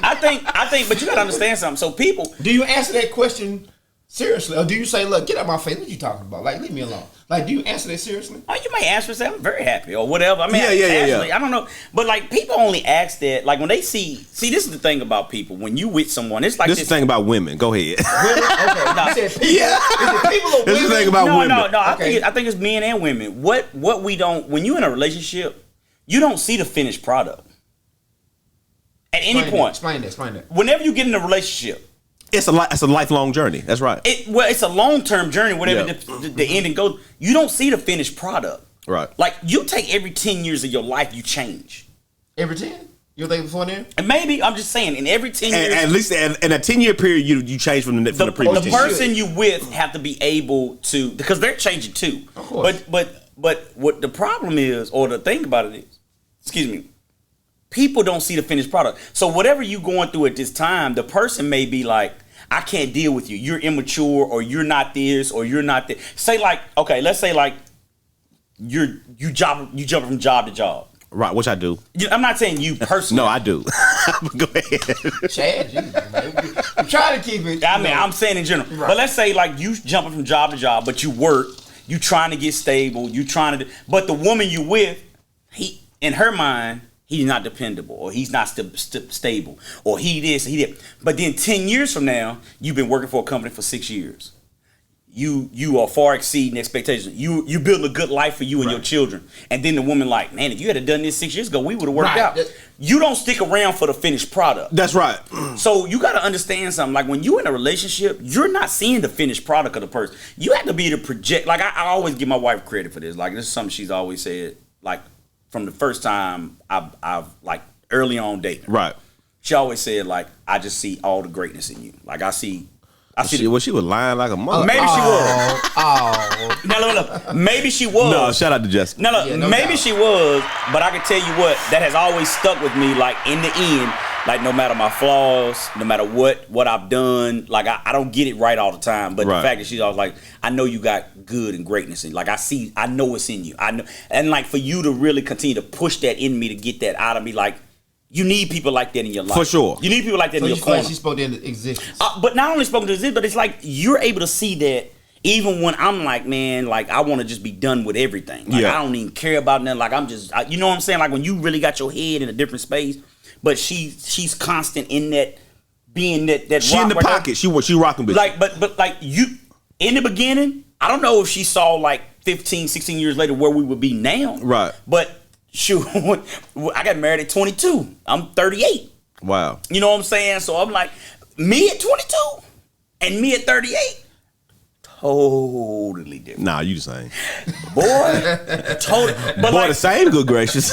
I think, but you gotta understand something. So people, Do you answer that question seriously, or do you say, "Look, get out my face"? What you talking about? Like, leave me alone. Like, do you answer that seriously? you may answer and say, I'm very happy or whatever. I mean, Yeah. actually, I don't know. But like people only ask that, like when they see, this is the thing about people. When you with someone, it's like This is the thing about women. Go ahead. Women? Okay. You said people. Yeah. Is it people or This is women? the thing about No, women. no. Okay. I think it's men and women. What we don't, when you're in a relationship, you don't see the finished product. At any point. Explain that. Whenever you get in a relationship, It's a lifelong journey. That's right. it's a long-term journey, whatever Yeah. the ending goes. You don't see the finished product. Right. Like, you take every 10 years of your life, you change. Every 10? You think before then? And maybe, I'm just saying, in every 10 years. At least in a 10-year period, you change from the previous. The 10 years. person you with have to be able to, because they're changing too. Of course. But what the problem is, or the thing about it is, excuse me, people don't see the finished product. So whatever you going through at this time, the person may be like, I can't deal with you. You're immature, or you're not this, or you're not that. Say like, okay, let's say like you jump from job to job. Right, which I do. I'm not saying you personally. No, I do. Go ahead. Chad, Jesus, man. I'm trying to keep it. I mean, I'm saying in general. Right. But let's say like you jumping from job to job, but you work, you trying to get stable, you trying to. But the woman you with, he in her mind, he's not dependable, or he's not stable, or he this, he that. But then 10 years from now, you've been working for a company for 6 years. You are far exceeding expectations. You building a good life for you and your children. And then the woman like, man, if you had done this 6 years ago, we would have worked Right. out. You don't stick around for the finished product. That's right. So you got to understand something. Like when you're in a relationship, you're not seeing the finished product of the person. You have to be able to project. Like I always give my wife credit for this. Like this is something she's always said. Like from the first time I've like early on dating. Right. She always said like, I just see all the greatness in you. Like I see. She was lying like a mother. Maybe she was. Oh. No, look. Maybe she was. No, shout out to Jessica. No, Yeah, no maybe doubt. she was, but I can tell you what, that has always stuck with me. Like in the end, like no matter my flaws, no matter what I've done, like I don't get it right all the time. But Right. the fact that she's always like, I know you got good and greatness in you. Like I know it's in you. I know, and like for you to really continue to push that in me to get that out of me, like you need people like that in your life. For sure. You need people like that So in you your feel like corner. she spoke into existence. But not only spoken to this, but it's like you're able to see that even when I'm like, man, like I want to just be done with everything. Like Yeah. I don't even care about nothing. Like I'm just, you know what I'm saying? Like when you really got your head in a different space, but she's constant in that being that. She rock in the right there. pocket. She rocking with you. Like, but like you in the beginning, I don't know if she saw like 15, 16 years later where we would be now. Right. But shoot, I got married at 22. I'm 38. Wow. You know what I'm saying? So I'm like, me at 22 and me at 38, totally different. Nah, you the same. Boy, totally. But Boy, like, the same, good gracious.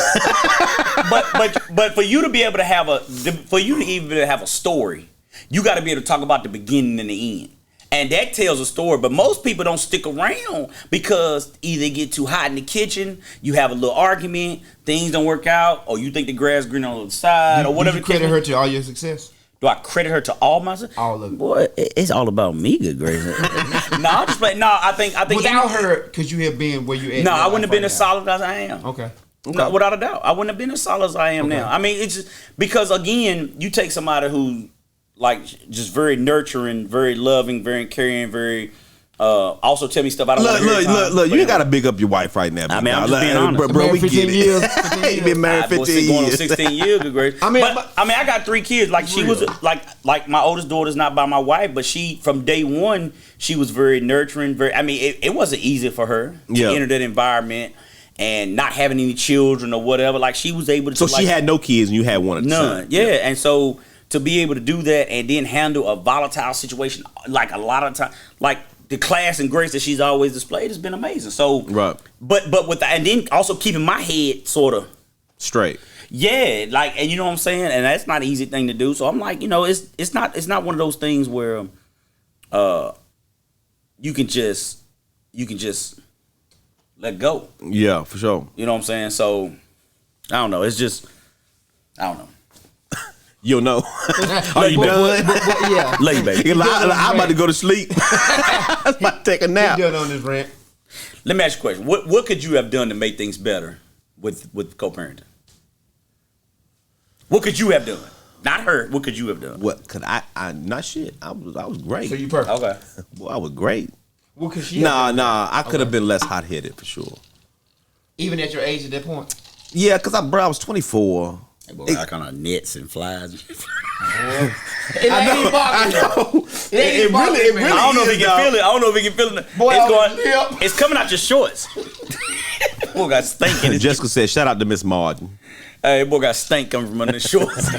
but for you to be able to have for you to even have a story, you got to be able to talk about the beginning and the end. And that tells a story, but most people don't stick around because either they get too hot in the kitchen, you have a little argument, things don't work out, or you think the grass green on the other side, or whatever. Do you credit her to all your success? Do I credit her to all my? All of it. Boy, it's all about me, good grace. No, I'm just playing. No, I think Without her, because you have been where you at. No, in your I wouldn't have life been right as now. solid as I am. Okay. No, without a doubt, I wouldn't have been as solid as I am Okay. now. I mean, it's just because again, you take somebody who like just very nurturing, very loving, very caring, very. Also tell me stuff I don't want to hear. Look, you ain't gotta big up your wife right now. I mean, I'm just being honest. Bro, we 15 get it. years. He been married 15 going on years. 16 years. Good gracious. I mean, I got 3 kids. Like she was like my oldest daughter's not by my wife, but she from day one she was very nurturing. Very. I mean, it wasn't easy for her to enter that environment and not having any children or whatever. Like she was able to. So she had no kids and you had one. None. Yeah, and so to be able to do that and then handle a volatile situation, like a lot of time, like. The class and grace that she's always displayed has been amazing. So, right. But with that, and then also keeping my head sort of straight. Yeah, like, and you know what I'm saying, and that's not an easy thing to do. So I'm like, it's not one of those things where, you can just let go. Yeah, for sure. You know what I'm saying? So I don't know. It's just I don't know. You'll know. Are you done? Yeah. Lay, baby. I'm about to go to sleep. I'm about to take a nap. Keep doing on this rant. Let me ask you a question. What could you have done to make things better with co-parenting? What could you have done? Not her. What could you have done? What could I not shit. I was great. So you perfect. Okay. Boy, I was great. What could she? Nah. I could have been less hot headed for sure. Even at your age at that point. Yeah, cause I was 24. That boy got kind of nets and flies. It really. I don't know if he can feel it. I don't know if he can feel it. Boy, it's coming out your shorts. Boy got stank in his. Jessica said, "Shout out to Miss Martin." Hey, boy got stank coming from under his shorts. They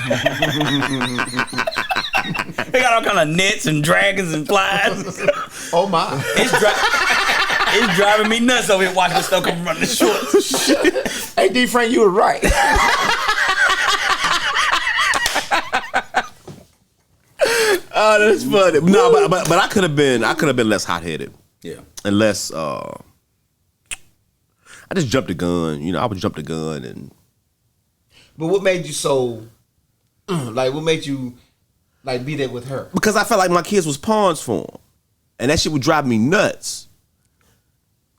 got all kind of nets and dragons and flies. Oh my! It's driving me nuts over here watching this stuff come from under his shorts. Hey, D. Frank, you were right. Oh, that's funny. No, but I could have been less hot headed. Yeah. And less. I just jumped the gun. I would jump the gun and. But what made you so? What made you be there with her? Because I felt like my kids was pawns for him, and that shit would drive me nuts.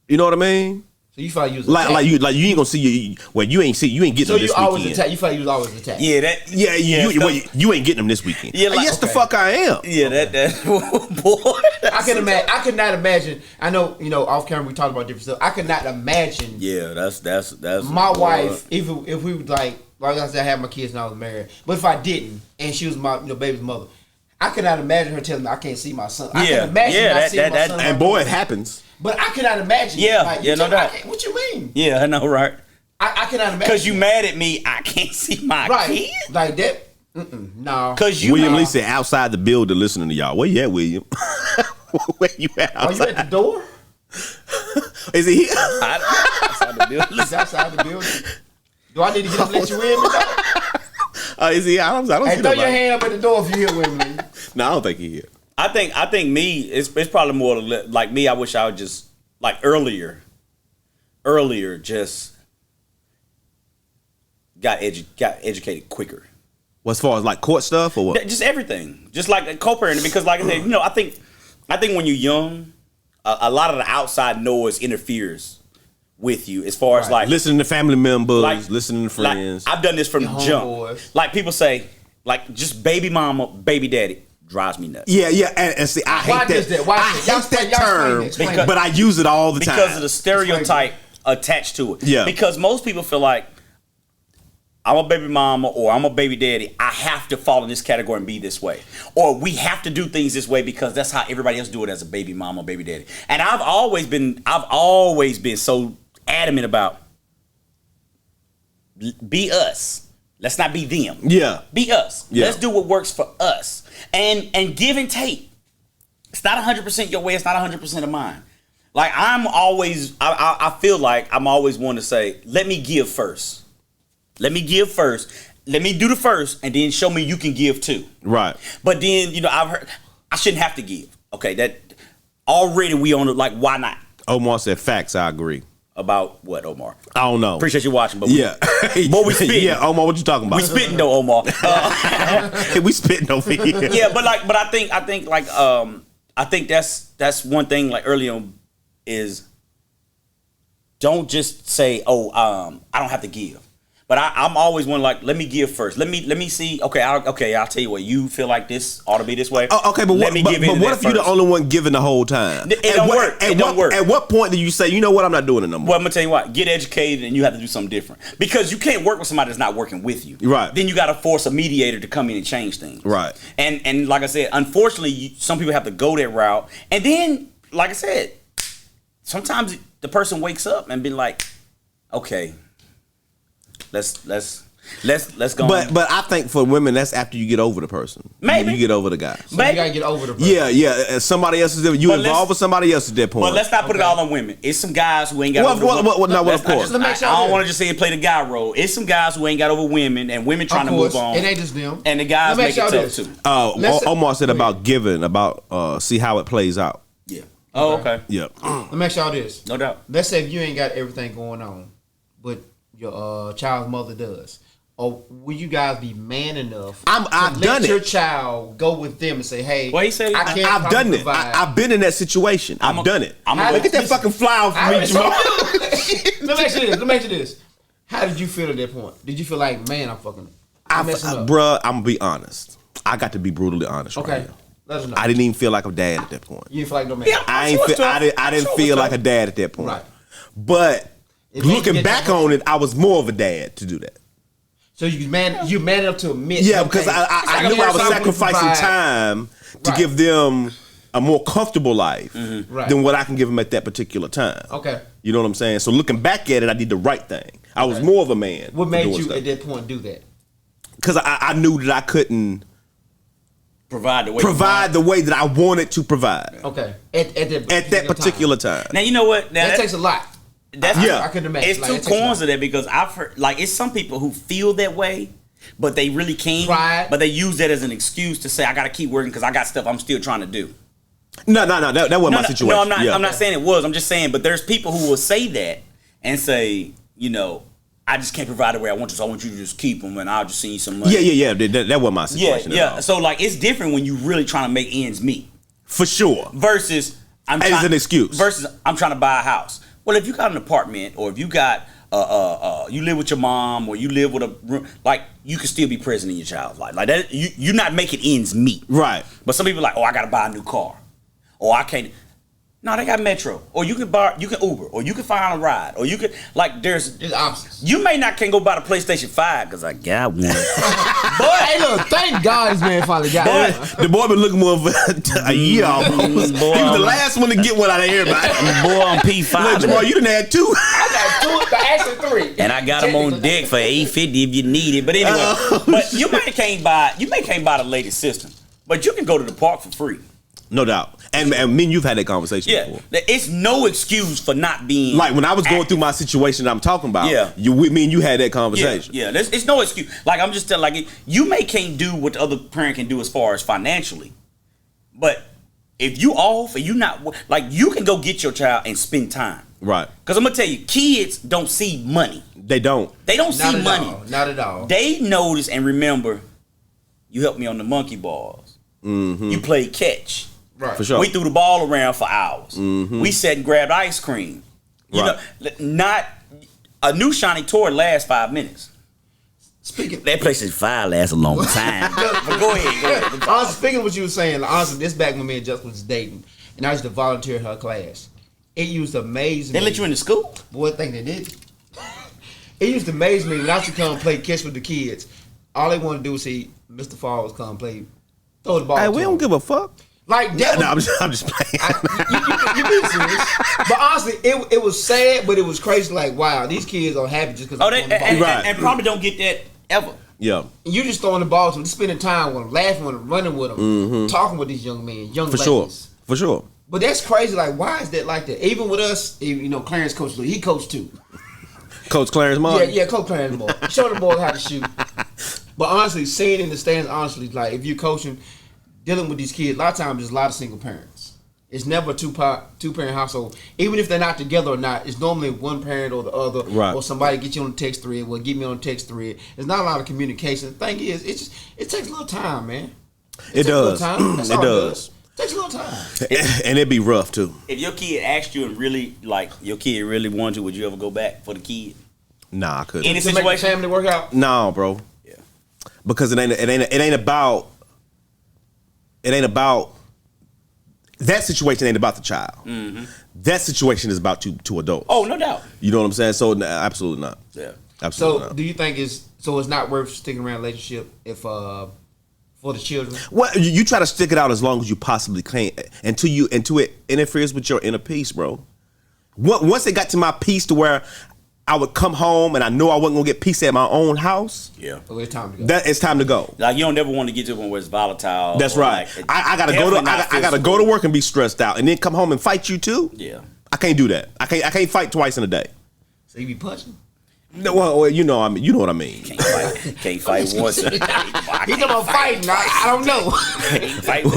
You know what I mean? So you felt you was like you ain't gonna see you ain't getting them this weekend. You felt you was always attacked. Yeah, you ain't getting them this weekend. Yeah, yes, the fuck I am. Yeah, that boy. I could not imagine. I know, off camera we talked about different stuff. I could not imagine. Yeah, that's my wife. Even if we was like I said, I had my kids and I was married. But if I didn't, and she was my baby's mother, I could not imagine her telling me I can't see my son. I can imagine not seeing my son. And boy, it happens. But I cannot imagine. No doubt. What you mean? Yeah, I know, right? I cannot imagine. Because you mad at me, I can't see my kid. Like that. No. Because William Lee said outside the building listening to y'all. Where you at, William? Where you at? Are you at the door? Is he here? Outside the building. He's outside the building. Do I need to get him to let you in? Is he? I don't Hey, see throw nobody. your hand up at the door if you hear William Lee. No, I don't think he here. I think me, it's probably more like me. I wish I would just like earlier, just got educated quicker. Well, as far as like court stuff or what? Just everything, just like co-parenting. Because like I said, I think when you're young, a lot of the outside noise interferes with you as far as like listening to family members, listening to friends. I've done this from the jump. Homeboys. Like people say, like just baby mama, baby daddy drives me nuts. Yeah, and see, I hate that. Why I hate that term, explain it. but I use it all the time because of the stereotype attached to it. Yeah. Because most people feel like I'm a baby mama or I'm a baby daddy. I have to fall in this category and be this way, or we have to do things this way because that's how everybody else do it as a baby mama, baby daddy. And I've always been so adamant about be us. Let's not be them. Yeah. Be us. Yeah. Let's do what works for us. And give and take. It's not 100% your way. It's not 100% of mine. Like I feel like I'm always one to say, let me give first. Let me give first. Let me do the first, and then show me you can give too. Right. But then I've heard I shouldn't have to give. Okay, that already we on it. Like why not? Omar said facts. I agree. About what, Omar? I don't know. Appreciate you watching, but Yeah. we spitting. Yeah, Omar, what you talking about? We spitting though, Omar. We spitting over here. Yeah, but I think that's one thing like early on is don't just say, I don't have to give. But I'm always one like, let me give first. Let me see. Okay, I'll tell you what. You feel like this ought to be this way. Oh, okay, but let what, me but, give but in what if you're the only one giving the whole time? It don't work. It don't work. At what point do you say, you know what, I'm not doing it no more? Well, I'm gonna tell you what. Get educated, and you have to do something different because you can't work with somebody that's not working with you. Right. Then you got to force a mediator to come in and change things. Right. And like I said, unfortunately, some people have to go that route. And then, like I said, sometimes the person wakes up and be like, okay, let's go. But I think for women, that's after you get over the person. Maybe. You get over the guy. So you gotta get over the person. Yeah. Somebody else is there. You involved with somebody else at that point. But let's not put it all on women. It's some guys who ain't got over of course. I don't want to just say play the guy role. It's some guys who ain't got over women and women trying to move on. It ain't just them. And the guys make it tough too. Omar said about giving, about see how it plays out. Yeah. Oh, okay. Yeah. Let me ask y'all this. No doubt. Let's say if you ain't got everything going on, but your child's mother does. Or will you guys be man enough I've to done let your it. child go with them and say, hey, Well, he said I can't I've done it. provide. I've been in that situation. I've done it. Look at that fucking flower for me, JaMar. Let me ask you this. How did you feel at that point? Did you feel like, man, I'm fucking messing up? Bruh, I'm gonna be honest. I got to be brutally honest right Okay. now. Let us know. I didn't even feel like a dad at that point. You didn't feel like no man. Yeah. I didn't feel like a dad at that point. Right. But It made you looking get back that on it, I was more of a dad to do that. So you man up to admit. Yeah, okay, because I like knew I was somebody sacrificing provide- time to Right. give them a more comfortable life Right. than what I can give them at that particular time. Okay. You know what I'm saying? So looking back at it, I did the right thing. I was more of a man. What made you at that point do that? Because I knew that I couldn't Provide the way that I wanted to provide Okay. At that particular time. Now you know what? Now, That takes a lot. That's I couldn't imagine. It's Like, two it takes a lot. corners of that because I've heard like it's some people who feel that way, but they really can't. Pride. But they use that as an excuse to say I got to keep working because I got stuff I'm still trying to do. No, that wasn't my situation. No, I'm not. Yeah. I'm not saying it was. I'm just saying. But there's people who will say that and say, you know, I just can't provide the way I want to, so I want you to just keep them, and I'll just send you some money. Yeah. That wasn't my situation. at all. So like, it's different when you really trying to make ends meet For sure. versus As an excuse. Versus I'm trying to buy a house. Well, if you got an apartment or if you got you live with your mom or you live with a room, like you can still be present in your child's life. Like that, you're not making ends meet. Right. But some people are like, oh, I gotta buy a new car, or I can't. No, they got Metro, or you can Uber, or you can find a ride, or you can there's options. You may not can go buy the PlayStation 5 because I got one. But hey, look, thank God this man finally got it. The boy been looking more for a year almost. He was the last one to get one out of everybody. Boy on P5. Look, JaMar, you done had two. I got two, actually three. And I got them on deck for $850 if you need it. But anyway, but you may can't buy the latest system, but you can go to the park for free. No doubt. And me and you've had that conversation before. It's no excuse for not being Like when I was going through my situation that I'm talking about, me and you had that conversation. Yeah, it's no excuse. Like I'm just telling, like you can't do what the other parent can do as far as financially, but if you off and you not like you can go get your child and spend time. Right. Because I'm gonna tell you, kids don't see money. They don't. They don't see money. Not at all. They notice and remember. You helped me on the monkey balls. Mm-hmm. You played catch. Right. For sure. We threw the ball around for hours. Mm-hmm. We sat and grabbed ice cream. You know, not a new shiny toy lasts 5 minutes. Speaking That PlayStation 5 lasts a long time. But go ahead. Honestly, speaking of what you were saying, honestly, this back when me and Justin was dating, and I used to volunteer in her class. It used to amaze me. They let you into school? Boy, I think they did. It used to amaze me when I used to come play catch with the kids. All they wanted to do was see Mr. Falls come play, throw the ball. Hey, to we him. don't give a fuck. Like that. No, I'm just playing. You being serious? But honestly, it was sad, but it was crazy. Like, wow, these kids are happy just because. Oh, and probably don't get that ever. Yeah. You just throwing the ball to them, spending time with them, laughing with them, running with them, talking with these young men, young ladies. For sure. But that's crazy. Like, why is that like that? Even with us, you know, Clarence coached. He coached too. Coach Clarence Martin. Yeah, Coach Clarence boy. Show the boys how to shoot. But honestly, seeing in the stands, honestly, like if you're coaching, dealing with these kids, a lot of times there's a lot of single parents. It's never a two-parent household. Even if they're not together or not, it's normally one parent or the other, or somebody get you on the text thread, or get me on the text thread. There's not a lot of communication. The thing is, it takes a little time, man. It does. It does. It takes a little time. And it'd be rough too. If your kid asked you and really, like, your kid really wanted you, would you ever go back for the kid? Nah, I couldn't. Any To make the situation. family work out. No, bro. Yeah. Because it ain't about that situation. Ain't about the child. That situation is about two adults. Oh, no doubt. You know what I'm saying? So absolutely not. Yeah. Absolutely So not. do you think it's not worth sticking around a relationship if for the children? Well, you try to stick it out as long as you possibly can until it interferes with your inner peace, bro. Once it got to my peace to where I would come home and I know I wasn't gonna get peace at my own house, Yeah. Oh, it's time to go. that it's time to go. Like, you don't ever want to get to a point where it's volatile. That's or right. like, I gotta go definitely not I gotta go to work and be stressed out, and then come home and fight you too. Yeah. I can't do that. I can't fight twice in a day. So you be punching? No, well, you know what I mean. Can't fight once in a day. He's about fighting. I don't know.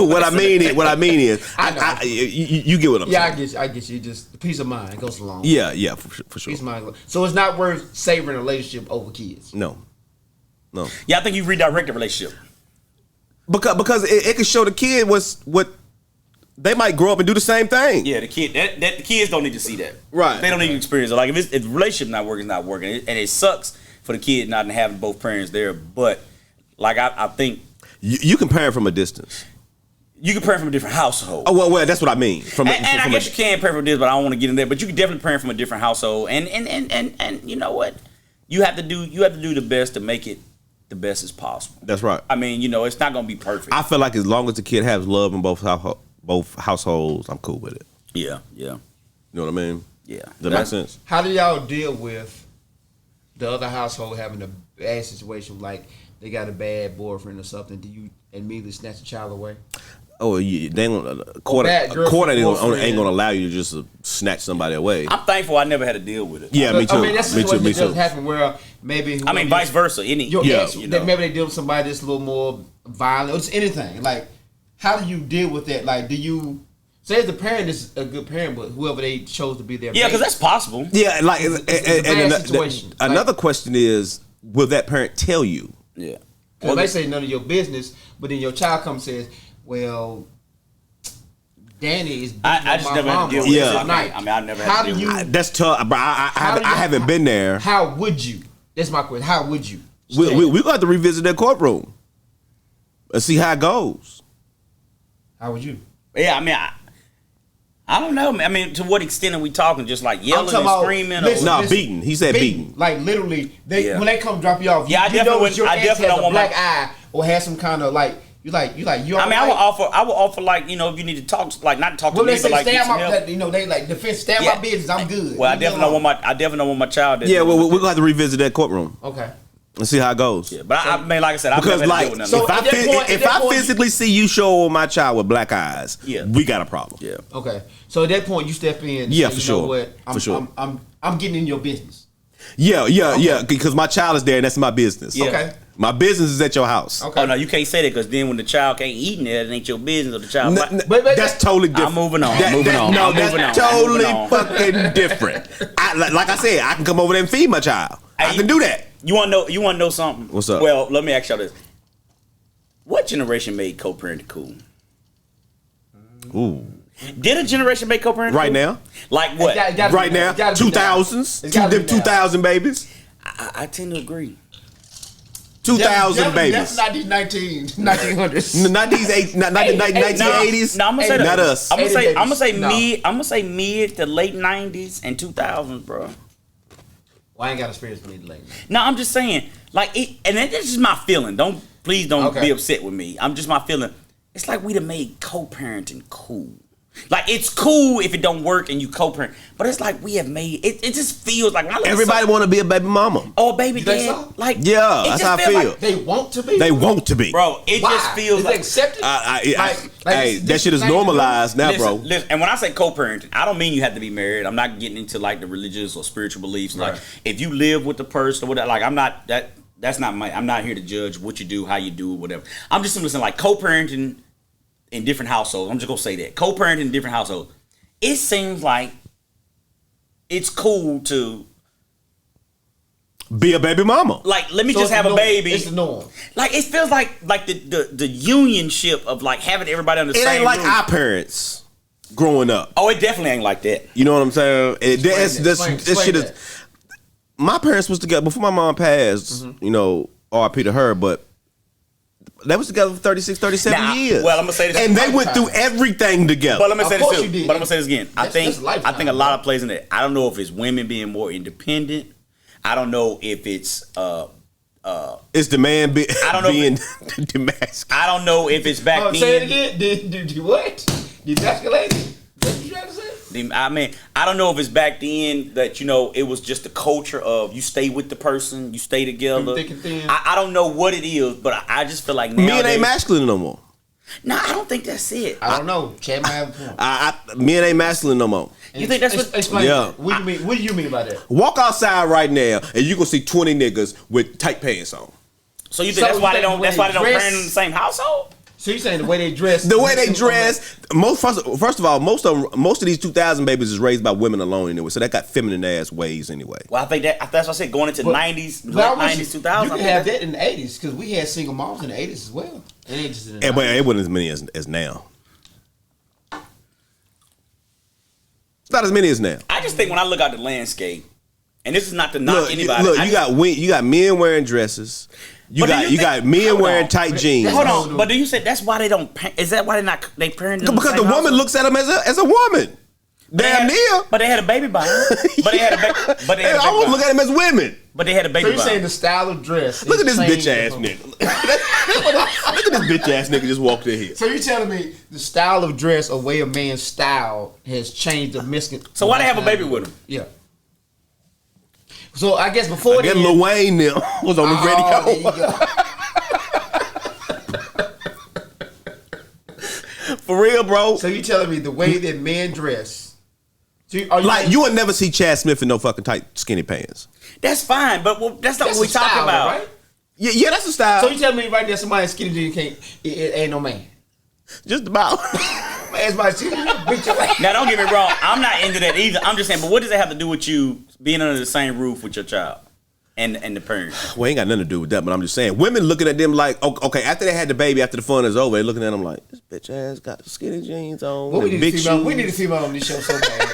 what I mean is, I know. you get what I'm Yeah, saying. I get you. Just the peace of mind goes along. Yeah, for sure. Peace of mind. So it's not worth savoring a relationship over kids. No. Yeah, I think you redirect the relationship. Because it can show the kid what they might grow up and do the same thing. Yeah, the kids don't need to see that. Right. They don't need to experience it. Like, if the relationship not working, it's not working. And it sucks for the kid not having both parents there. But, like, I think You can parent from a distance. you can parent from a different household. Oh well, that's what I mean. And I guess you can parent from this, but I don't want to get in there. But you can definitely parent from a different household. And you know what? You have to do the best to make it the best as possible. That's right. I mean, it's not gonna be perfect. I feel like as long as the kid has love in both households, I'm cool with it. Yeah. You know what I mean? Yeah. Does that make sense? How do y'all deal with the other household having a bad situation, like they got a bad boyfriend or something? Do you immediately snatch the child away? Oh, yeah, they ain't gonna court bad girlfriend, court ain't boyfriend. gonna allow you to just snatch somebody away. I'm thankful I never had to deal with it. Yeah, me too. I mean, that's Me the too. situation Me that does too. happen where maybe I mean, vice versa. your Yeah. ex, that maybe they deal with somebody that's a little more violent or just anything. Like, how do you deal with that? Like, do you say the parent is a good parent, but whoever they chose to be their Yeah, mate, because that's possible. Yeah, like It's a bad situation. Another question is, will that parent tell you? Yeah. Well, they say none of your business, but then your child comes and says, "Well, Danny is beating I on just my never had mama to deal with Yeah. it. at night." I mean, I never had How to do deal you? with it. That's tough, but I How do you- haven't been there. How would you? That's my question. How would you? We got to revisit that courtroom and see how it goes. How would you? Yeah, I mean, I don't know. I mean, to what extent are we talking? Just like yelling talking and about- screaming? listen, No, listen. beating. He said beating. Like literally, Yeah. when they come drop you off, Yeah, I you definitely know wouldn't- your I ex definitely has don't a want black my- eye or has some kind of like you I mean, I would offer like, if you need to talk, like not talk to Well, me, they but say like stay get out some my, help. that, they like defense. Stay out Yeah. my business. I'm good. Well, I Leave me definitely alone. don't want my child. Yeah, well, we're gonna have to revisit that courtroom Okay. and see how it goes. Yeah, but I mean, like I said, I've Because never had to like, deal with nothing. So if I at that point- at that point, physically see you show my child with black eyes, Yeah. we got a problem. Yeah. Okay. So at that point, you step in. And Yeah, say, for you know sure. What? For sure. I'm getting in your business. Yeah, because my child is there and that's my business. Yeah. Okay. My business is at your house. Okay. Oh no, you can't say that because then when the child can't eat in there, it ain't your business or the child. But That's totally different. I'm moving on. That- I'm moving that- on. No, I'm that's moving on. I'm totally moving on. fucking different. Like I said, I can come over there and feed my child. I Hey, can do that. You want to know something? What's up? Well, let me ask y'all this: what generation made co-parenting cool? Ooh. Did a generation make co-parenting Right cool? now? Like what? It gotta be Right now? It gotta be 2000s? It's gotta be Them 2000 babies? I tend to agree. 2000 babies. That's not these 1900s. Not these 1980s. No, I'm gonna say that. Not us. I'm gonna say 80 I'm gonna say babies. No. mid. I'm gonna say mid to late 90s and 2000s, bro. Well, I ain't got experience with it lately. No, I'm just saying, like it, and this is my feeling. Please don't Okay. be upset with me. I'm just my feeling. It's like we'd have made co-parenting cool. Like it's cool if it don't work and you co-parent, but it's like we have made it. It just feels like when I look at Everybody some- want to be a baby mama. Oh, baby You think dad. so? Like Yeah, it that's just how I feels feel. like- They want to be. They want to be. bro. It Why? just feels Is like it accepted? Like That shit is normalized now, listen, bro. Listen, and when I say co-parenting, I don't mean you have to be married. I'm not getting into like the religious or spiritual beliefs. Like Right. if you live with the person or whatever, like I'm not that. That's not my. I'm not here to judge what you do, how you do it, whatever. I'm just simply saying like co-parenting in different households. I'm just gonna say that co-parenting in different households. It seems like it's cool to Be a baby mama. like let me So just it's have the a norm. baby. It's the norm. Like it feels like the unionship of like having everybody on the It same ain't like roof. our parents growing up. Oh, it definitely ain't like that. You know what I'm saying? Explain This that. shit is. Explain my parents was together before my mom passed. You know, R.I.P. to her, but they was together for 36, 37 Now, years. well, I'm gonna say this, and they went through everything together. But let me say Of this course too. you did. But I'm gonna say this again. I think that's a lifetime, a lot of plays in it. I don't know if it's women being more independent. I don't know if it's it's the man I don't know being demasculated. I don't know if it's back then. Say it again. Did you what? Demasculated? What you trying to say? I mean, I don't know if it's back then that, you know, it was just the culture of you stay with the person, you stay together. Thick and thin. I don't know what it is, but I just feel like nowadays, Men ain't masculine no more. No, I don't think that's it. I don't know. Chad might have a point. Men ain't masculine no more. You think that's what? Explain. Yeah. What do you mean? What do you mean by that? Walk outside right now and you gonna see 20 niggas with tight pants on. So you think So that's why you they don't? think That's why they don't dress- parent in the same household? So you saying the way they dress? The way they dress, first of all, most of these 2000 babies is raised by women alone anyway, so that got feminine ass ways anyway. Well, I think that's what I said. Going into But- 90s, But late I wish 90s, 2000s. You I can think have that- that in the 80s because we had single moms in the 80s as well. It ain't just in the But 90s. it wasn't as many as now. It's not as many as now. I just think when I look out the landscape, and this is not to knock Look, anybody. look, I you just- got men wearing dresses. You But do got you you think- got men hold wearing on. tight jeans. Hold on, but do you say that's why they don't? Is that why they parent? in Because the same woman household? looks at them as a woman. Damn near. But they had a baby by her. But they had a baby. But they had a I baby won't by look her. at them as women. But they had a baby So you're by saying her. the style of dress? Look at this changed bitch ass from- nigga. Look at this bitch ass nigga just walked in here. So you're telling me the style of dress or way a man's style has changed the miscon? So why they have a baby with him? Yeah. So I guess before I guess then, Lil Wayne now was on the Oh, there you radio. go. For real, bro. So you telling me the way that men dress? So are Like you would never see Chad Smith in no fucking tight skinny pants. That's fine, but that's not That's what we a talking style, about. right? Yeah, that's a style. So you telling me right there somebody skinny jeans can't? It ain't no man. Just about. Man's my skinny beat your ass. Now, don't get me wrong. I'm not into that either. I'm just saying, but what does that have to do with you being under the same roof with your child and the parent? Well, ain't got nothing to do with that, but I'm just saying, women looking at them like, okay, after they had the baby, after the fun is over, they looking at them like, this bitch ass got skinny jeans on, Well, we and need a big female. shoes. We need a female on this show so bad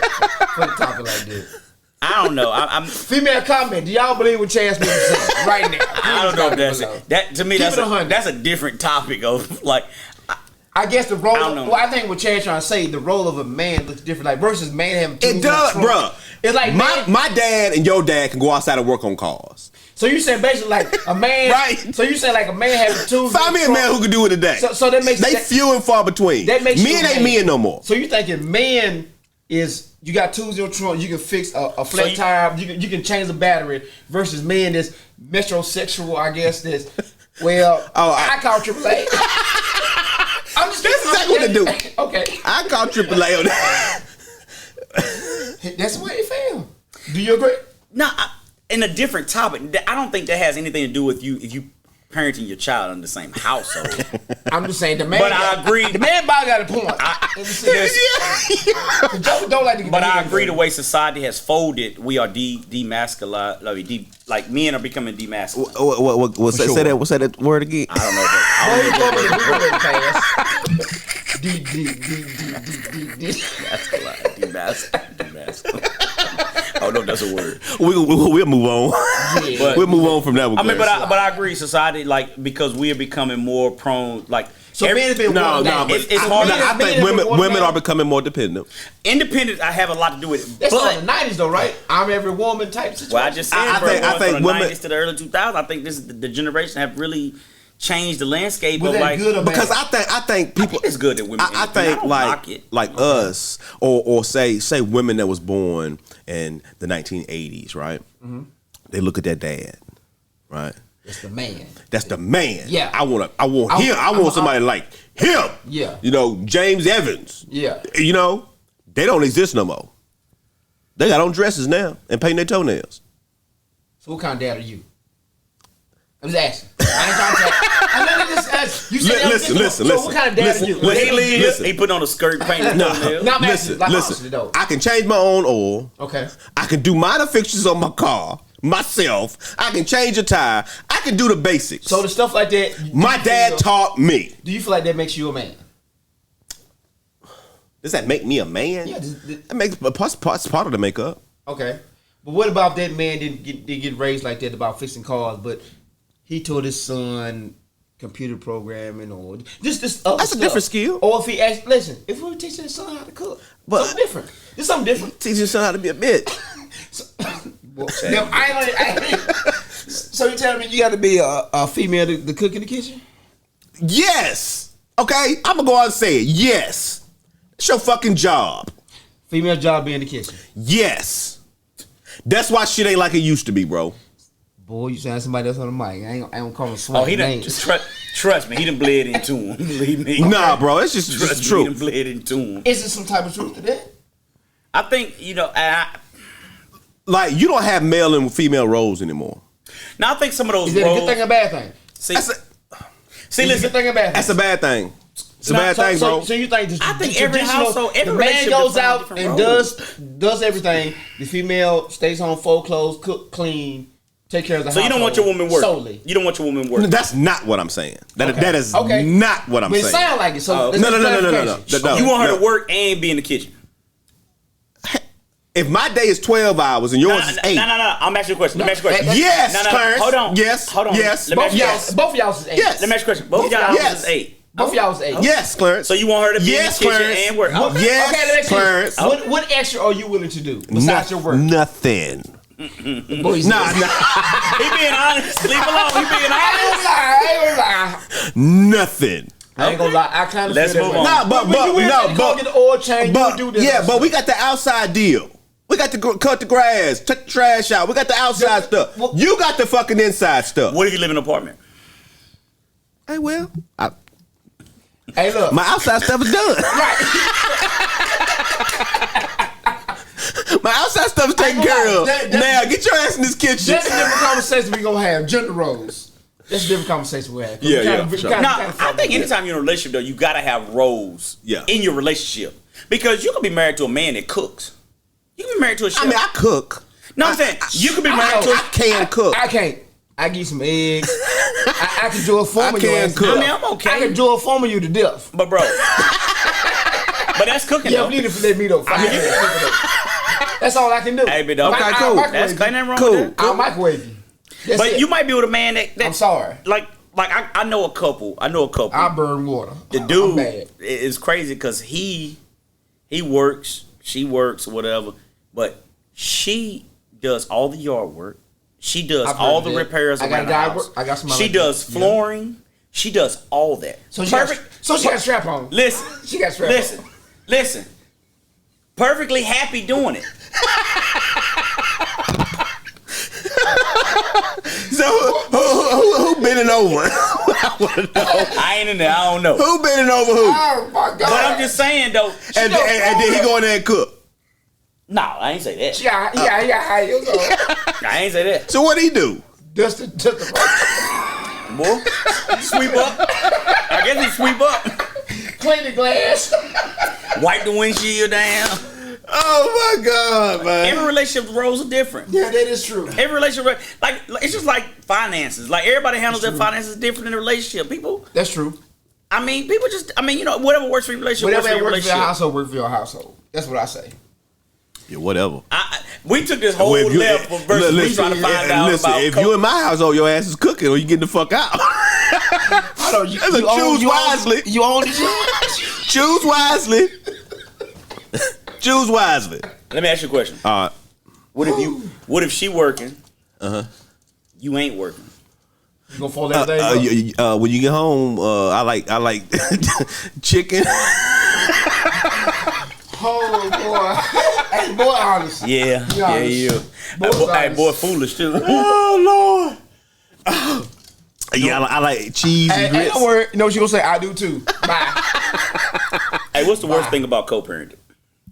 for the topic like this. I don't know. I'm. Female comment. Do y'all believe what Chance Smith is saying right now? I don't know if that's it. That to me, Keep that's it 100. that's a different topic of like. I guess the role. I don't know. Well, I think what Chance trying to say, the role of a man looks different. Like versus man having. It does, bruh. It's like man, My dad and your dad can go outside and work on cars. So you saying basically like a man, Right. So you saying like a man having two. Find me a man who can do it today. So that makes they that, few and far between. that makes you men a ain't man. men no more. So you thinking man is you got tools in your trunk, you can fix a flat you- tire, you can change the battery versus man that's metrosexual, I guess that's well I call AAA. I'm just That's exactly what they do. Okay. I call AAA on that. That's the way it feel. Do you agree? No, in a different topic. I don't think that has anything to do with you if you parenting your child in the same household. I'm just saying the man. But I agree. The man body got a point. The Joker don't like to get But the I heat agree on. the way society has folded, we are demasculized. Like men are becoming demasculinized. What say, sure. say that? Say that word again. I don't know. Boy, you If go with the Google pass. demasculinized. Oh no, that's a word. We'll move on. Yeah. We'll move on from that one. I mean, Clarence. but I agree. Society, like, because we are becoming more prone, like. So men has been No, one no, man. but it's hard. I think women are becoming more dependent. Independent, I have a lot to do with it. That's But on the 90s though, right? I'm every woman type situation. well, I just said, I bro, think going from the women- 90s to the early 2000s, I think this is the generation have really changed the landscape Was of that like. good or bad? Because I think people. It's good that women. I independent. think don't like knock it. like us or say women that was born in the 1980s, right? Mm-hmm. They look at their dad, right? It's the man. That's the man. Yeah. I want him. I want somebody like him. Yeah. You know, James Evans. Yeah. You know, they don't exist no more. They got on dresses now and painting their toenails. So what kind of dad are you? I'm just asking. I ain't trying to. I'm just asking. You said Listen. So what kind of dad are you? When he leaves, listen. he put on a skirt, painted toenails. No, I'm asking, Listen, like, listen. honestly, though. I can change my own oil. Okay. I can do minor fixtures on my car myself. I can change a tire. I can do the basics. So the stuff like that. My dad taught me. Do you feel like that makes you a man? Does that make me a man? Yeah. That makes part of the makeup. Okay. But what about that man didn't get raised like that about fixing cars, but he taught his son computer programming or just this other That's a stuff. different skill. Or if he asked, listen, if we were teaching his son how to cook, something different. It's something different. Teach your son how to be a bitch. So you telling me you got to be a female to cook in the kitchen? Yes. Okay, I'm gonna go out and say it. Yes. It's your fucking job. Female job be in the kitchen. Yes. That's why shit ain't like it used to be, bro. Boy, you sound somebody else on the mic. I ain't call him Oh, swag he done names. trust me. He done bled into him. Believe me. Nah, bro, it's just Trust me, true. He done bled into him. Is there some type of truth to that? I think Like, you don't have male and female roles anymore. now I think some of those Is that a roles. good thing or a bad thing? See, That's a, Is it a listen. good thing or a bad thing? that's a bad thing. It's a Nah, bad so, thing, bro. So you think I think every traditional- household, every the man relationship goes defines out different and roles. does everything. The female stays home, fold clothes, cook, clean, take care of the So household. you don't want your woman working. solely. You don't want your woman working. That's not what I'm saying. That is Okay. not what I'm But it saying. sound like it. So Oh. let's No, get no. clarification. No. You want her no. to work and be in the kitchen. If my day is 12 hours and yours is 8. No. I'm asking you a question. Let me ask you a question. Yes, No, Clarence. Hold on. Yes. Hold on. Yes. Let me ask you Both of y'all is 8. Yes. Let me ask you a question. Both of Both y'all y'all- houses is 8. Both of y'all is 8. Yes, Clarence. So you want her to be Yes, in the kitchen Clarence. and work? What- Okay. Yes, Okay, let me ask you. Clarence. What extra are you willing to do besides your work? Nothing. Boys, Nah. He being honest. Leave him alone. He being I honest. ain't gonna lie. Nothing. I ain't gonna lie. I kind of Let's feel move that on. way. Nah, but When you went to go get the oil change, but you do this. yeah, but we got the outside deal. We got to cut the grass, take the trash out. We got the outside stuff. You got the fucking inside stuff. What if you live in an apartment? Hey, well, Hey, look. my outside stuff is done. My outside stuff is taken I ain't gonna care of. lie, Now, get your ass in this kitchen. That's a different conversation we gonna have. Gender roles. That's a different conversation we have. Yeah, sure. No, I think anytime you're in a relationship, though, you gotta have roles in your relationship because you can be married to a man that cooks. You can be married to a chef. I mean, I cook. No, I'm saying you can be married to. I can cook. I can't. I give you some eggs. I can do a form I of you. can cook. I mean, I'm okay. I can do a form of you to death. But bro, but that's cooking. Yeah, though. we need to fillet me though. That's all I can do. Hey, big dog. Okay, I'll cool. microwave That's you. ain't nothing wrong Cool. with that. I'll microwave you. That's But it. you might be with a man that I'm sorry. like I know a couple. I burn water. The I'm dude bad. is crazy because he works, she works, whatever, but she does all the yard work. She does I've all heard the that. repairs I got around a the guy house. work- I got somebody She like does that. flooring. She does all that. So she perfect. got a strap on. Listen, She got strap listen. Perfectly happy doing it. So who bending over? I want to know. I ain't in there. I don't know. Who bending over who? Oh my God. But I'm just saying though. And then he go in there and cook. No, I ain't say that. Yeah. I ain't say that. So what he do? Just the Boy, sweep up. I guess he sweep up. clean the glass. Wipe the windshield down. Oh my God, man. Every relationship roles are different. Yeah, that is true. Every relationship, like it's just like finances. Like everybody handles their finances different in a relationship. People, That's true. I mean, people just, I mean, you know, whatever works for your relationship Whatever works for your works for your relationship. household, work for your household. That's what I say. Yeah, whatever. We took this whole Well, if you- left versus we listen, trying to find out listen, about. if you in my household, your ass is cooking or you getting the fuck out. Hold on, That's a choose wisely. You own it. Choose wisely. Choose wisely. Let me ask you a question. All right. What if she working? You ain't working. You gonna fold everything up? When you get home, I like chicken. Oh boy. Hey boy, honest. Yeah, Be yeah, honest. yeah. Boy's Hey, honest. boy, foolish too. Oh Lord. Yeah, I like cheese Hey, and hey, grits. don't worry. You know what you gonna say? I do too. Bye. Hey, what's the worst thing about co-parenting?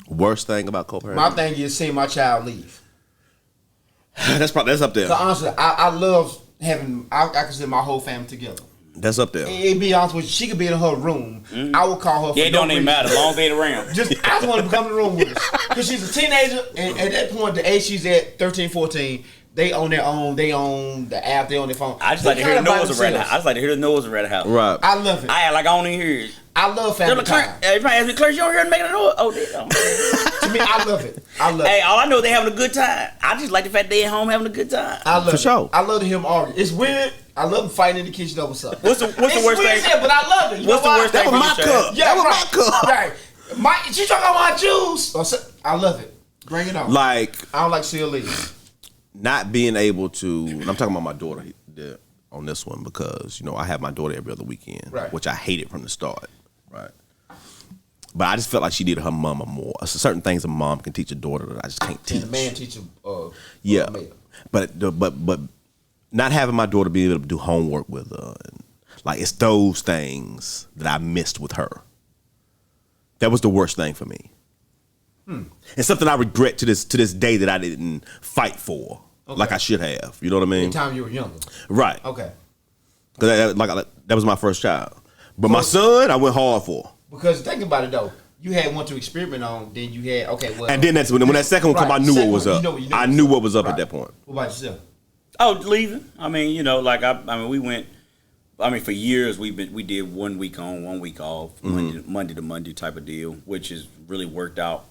Worst thing about co-parenting? My thing is seeing my child leave. that's up there. So honestly, I love having. I consider my whole family together. That's up there. It be honest with you, she could be in her room. I would call her. For Yeah, it no don't even reason. matter. As long as they ain't around. Just I just want to come in the room with us because she's a teenager, and at that point, the age she's at, 13, 14, they own their own. They own the app. They own their phone. I just They like to hear the kinda by noise around the house. themselves. I just like to hear the noise around the house. Right. I love it. I act like I don't even hear it. I love They're family like, time. Clarence, everybody ask me, Clarence, you don't hear it making a noise? Oh, they don't. To me, I love it. I love Hey, it. all I know is they having a good time. I just like the fact they at home having a good time. I love For it. sure. I love to hear him argue. It's weird. I love them fighting in the kitchen over something. What's the It's worst weird thing? as hell, but I love it. You What's know the why? worst thing That was for my you, Chad? cup. Yeah, That was right. my cup. Right. You talking about my juice? Or I love it. Bring it on. Like I don't like CLE. not being able to. And I'm talking about my daughter on this one because I have my daughter every other weekend, Right. which I hated from the start, right. But I just felt like she needed her mama more. Certain things a mom can teach a daughter that I just can't teach. And the man teacher. Yeah, male. but not having my daughter be able to do homework with her, and, like it's those things that I missed with her. That was the worst thing for me. It's something I regret to this day that I didn't fight for like I should have. You know what I mean? The time you were younger. Right. Okay. Because that was my first child. But my son, I went hard for. Because think about it though, you had one to experiment on, then you had And then that's when that second one come, I knew what was up. I knew what was up at that point. What about yourself? Oh, leaving. I mean, we went. I mean, for years we did 1 week on, 1 week off, Monday to Monday type of deal, which has really worked out.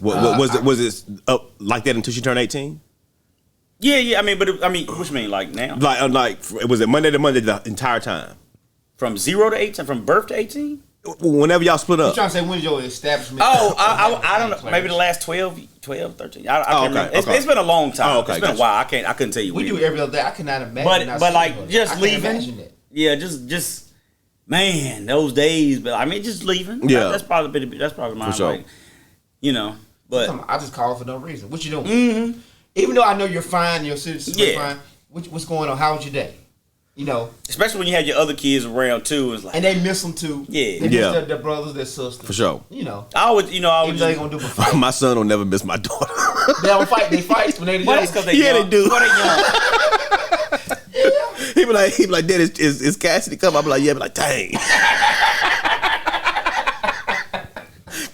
Was it up like that until she turned 18? Yeah. I mean, what you mean, like now? Like was it Monday to Monday the entire time? From 0 to 18, from birth to 18? Whenever y'all split I'm up. trying to say when's your establishment? Oh, I don't know. Maybe the last 12, 13. I can't remember. It's been a long time. Oh, okay, It's been a while. I couldn't tell you. We when. do every other day. I cannot imagine. But like just I can't leaving. imagine that. Yeah, just man, those days. But I mean, just leaving. Yeah. That's probably mine. For sure. Like, but I just call for no reason. What you doing? Mm-hmm. Even though I know you're fine, your citizenship fine. What's going on? How was your day? Especially when you have your other kids around too. It's like, and they miss them too. Yeah. They miss their brothers, their sisters. For sure. I always Even though they just, gonna do a fight. My son will never miss my daughter. They don't fight. They fight when they well, that's because they Yeah, young. they do. Well, they young. he be like, Dad, is Cassidy come? I be like, yeah. Be like, dang.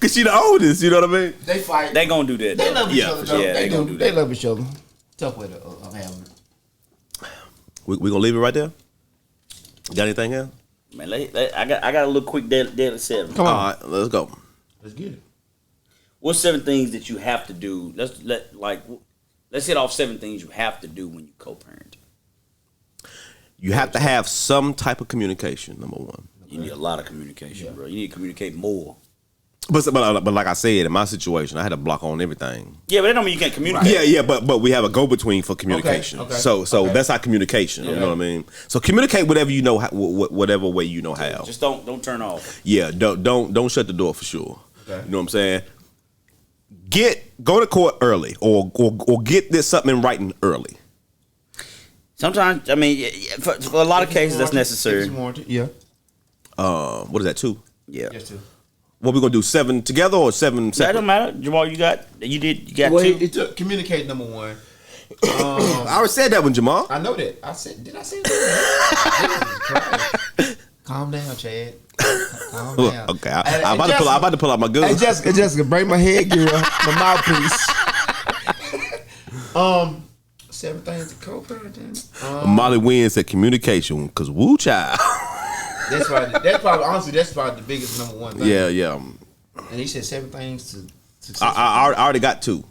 Cause she the oldest, you know what I mean? They fight. They gonna do that. They though. love each Yeah, other. for Though. sure. Yeah, they they gonna do. do They that. love each other. Tough way to have them. We gonna leave it right there. Got anything else? Man, I got a little quick daily 7. Come on. All right, let's go. Let's get it. What's 7 things that you have to do? Let's hit off 7 things you have to do when you co-parent. You have to have some type of communication. Number one. You need a lot of communication, bro. You need to communicate more. But like I said, in my situation, I had to block on everything. Yeah, but that don't mean you can't communicate. Yeah, but we have a go between for communication. Okay. So that's our communication. You know what I mean? So communicate whatever you know, whatever way you know how. Just don't turn off. Yeah, don't shut the door for sure. Okay. You know what I'm saying? Go to court early, or get this something in writing early. Sometimes, I mean, for a lot of cases, that's necessary. Yeah. What is that? 2? Yeah. Yes, too. What we gonna do? 7 together or 7 That separate? don't matter. JaMar, you got Well, 2. it took communicate number one. I already said that one, Jamal. I know that. Did I say that? Jesus Christ. Calm down, Chad. Calm down. Okay, I'm about to pull out my gun. Hey, Jessica, bring my headgear, my mouthpiece. 7 things to co-parenting. Molly Wynn said communication, cause woo child. That's probably the biggest number one thing. Yeah. And he said 7 things to I already got 2.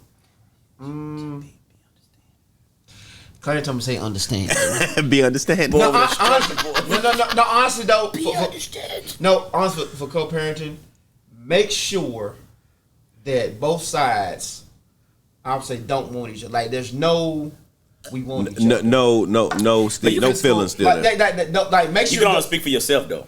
Clarence told me to say understand. Be understanding. No, honestly though. Honestly, for co-parenting, make sure that both sides, I would say, don't want each other. Like, there's no, we want each other. No feelings still. Like, make You sure. can only speak for yourself, though.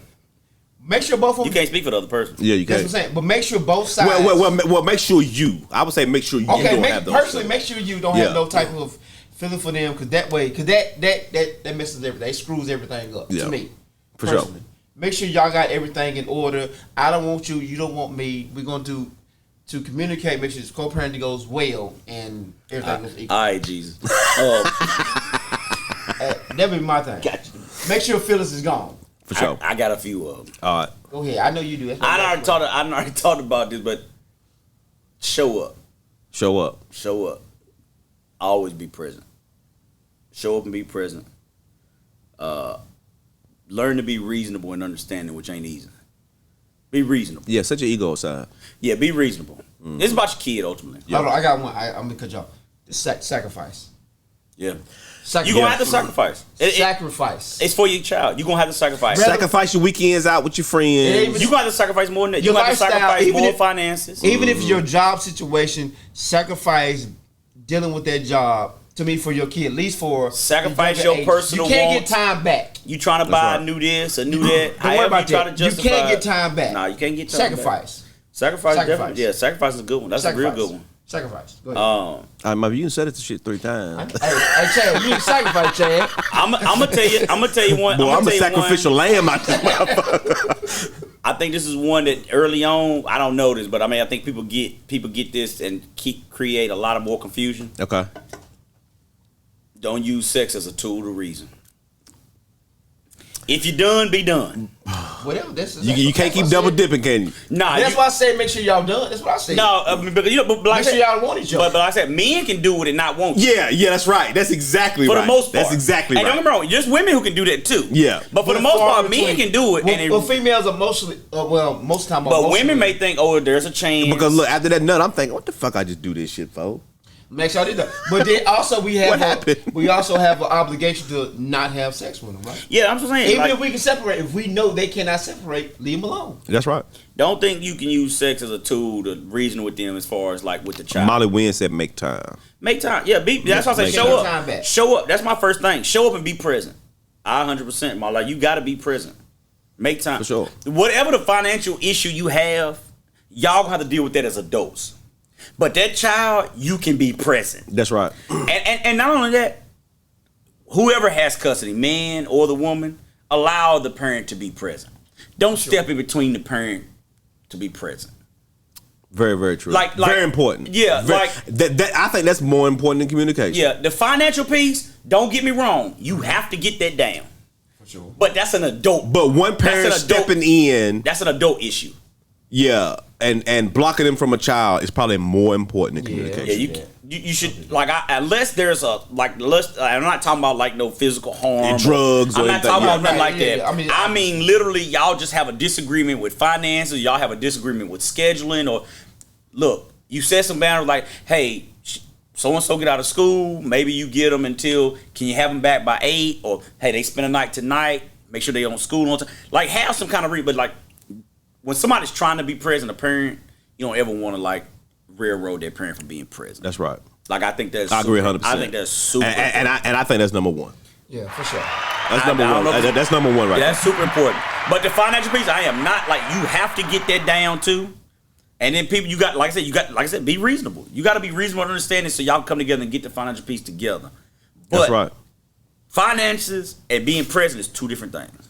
Make sure both of them. You can't speak for the other person. Yeah, you That's can't. what I'm saying. But make sure both sides. Well, make sure you. I would say make sure you don't have those. Personally, make sure you don't have no type of feeling for them, because that messes everything. It screws everything up to me. For personally. sure. Make sure y'all got everything in order. I don't want you. You don't want me. We're going to communicate. Make sure this co-parenting goes well and everything goes equal. All right, Jesus. That be my thing. Gotcha. Make sure feelings is gone. For sure. I got a few of them. All right. Go ahead. I know you do. That's what I I'm already talked about this, but show up. Show up. Show up. Always be present. Show up and be present. Learn to be reasonable and understanding, which ain't easy. Be reasonable. Yeah, set your ego aside. Yeah, be reasonable. It's about your kid ultimately. Hold on, I got one. I'm gonna cut y'all. Sacrifice. Yeah. Sacrifice. You're gonna have to sacrifice. Sacrifice. It's for your child. You're gonna have to sacrifice. Sacrifice your weekends out with your friends. You're gonna have to sacrifice more than that. Your You're gonna have to lifestyle, sacrifice even more if- finances. Even if your job situation, sacrifice dealing with that job to me for your kid, at least for Sacrifice the your younger age. personal You can't wants. get time back. You trying to buy a new this, a new that. Don't worry However about you try that. to You justify. can't get time back. Nah, you can't get time back. Sacrifice. Sacrifice, Sacrifice. definitely. Yeah, sacrifice is a good one. That's a real good one. Sacrifice. Go ahead. You can set it to shit 3 times. Hey, Chad, you need to sacrifice, Chad. I'm gonna tell you. I'm gonna tell you one. Boy, I'm a tell you sacrificial one. lamb out this motherfucker. I think this is one that early on. I don't know this, but I mean, I think people get this and create a lot of more confusion. Okay. Don't use sex as a tool to reason. If you're done, be done. Whatever. You can't keep double dipping, can you? Nah, That's why I say make sure y'all done. That's what I say. No, but you know, but like Make sure y'all want each other. But like I said, men can do it and not want to. Yeah, that's right. That's exactly For right. the most part. That's exactly and right. don't get me wrong, there's women who can do that too. Yeah. But for the most part, men can do it. Well, females are mostly, most of the time. But women may think, oh, there's a chance. Because look, after that nut, I'm thinking, what the fuck I just do this shit for? Make sure I did that. But then also we What have happened? we also have an obligation to not have sex with them, right? Yeah, I'm just saying. Even like, if we can separate, if we know they cannot separate, leave them alone. That's right. don't think you can use sex as a tool to reason with them as far as like with the child. Molly Wynn said make time. Make time. Yeah, that's why I say Make show time up. back. Show up. That's my first thing. Show up and be present. 100%. My like, you got to be present. Make time. For sure. Whatever the financial issue you have, y'all gonna have to deal with that as adults. But that child, you can be present. That's right. And not only that, whoever has custody, man or the woman, allow the parent to be present. Don't step in between the parent to be present. Very, very true. Like- very important. Yeah, like- that. I think that's more important than communication. Yeah, the financial piece, don't get me wrong, you have to get that down. For sure. But that's an adult. But one parent That's an adult- stepping in, That's an adult issue. yeah, and blocking them from a child is probably more important than Yeah. communication. Yeah, you should like unless there's a like I'm not talking about like no physical harm, Drugs or I'm not anything. talking about Yeah, nothing right, like yeah, that. I I mean, mean, literally, y'all just have a disagreement with finances. Y'all have a disagreement with scheduling, or look, you set some boundaries like, hey, so and so get out of school. Maybe you get them until can you have them back by 8, or hey, they spend a night tonight. Make sure they on school on time. Like have some kind of but like when somebody's trying to be present, a parent, you don't ever want to like railroad their parent from being present. That's right. Like I think that's I agree super- 100%. I think that's super And I think that's number one. Yeah, for sure. That's I number don't one. know. That's number one right that's super important. But the financial piece, I am not like you have to get that down too. And then people, you got like I said, be reasonable. You got to be reasonable and understanding so y'all come together and get the financial piece together. But That's right. finances and being present is two different things.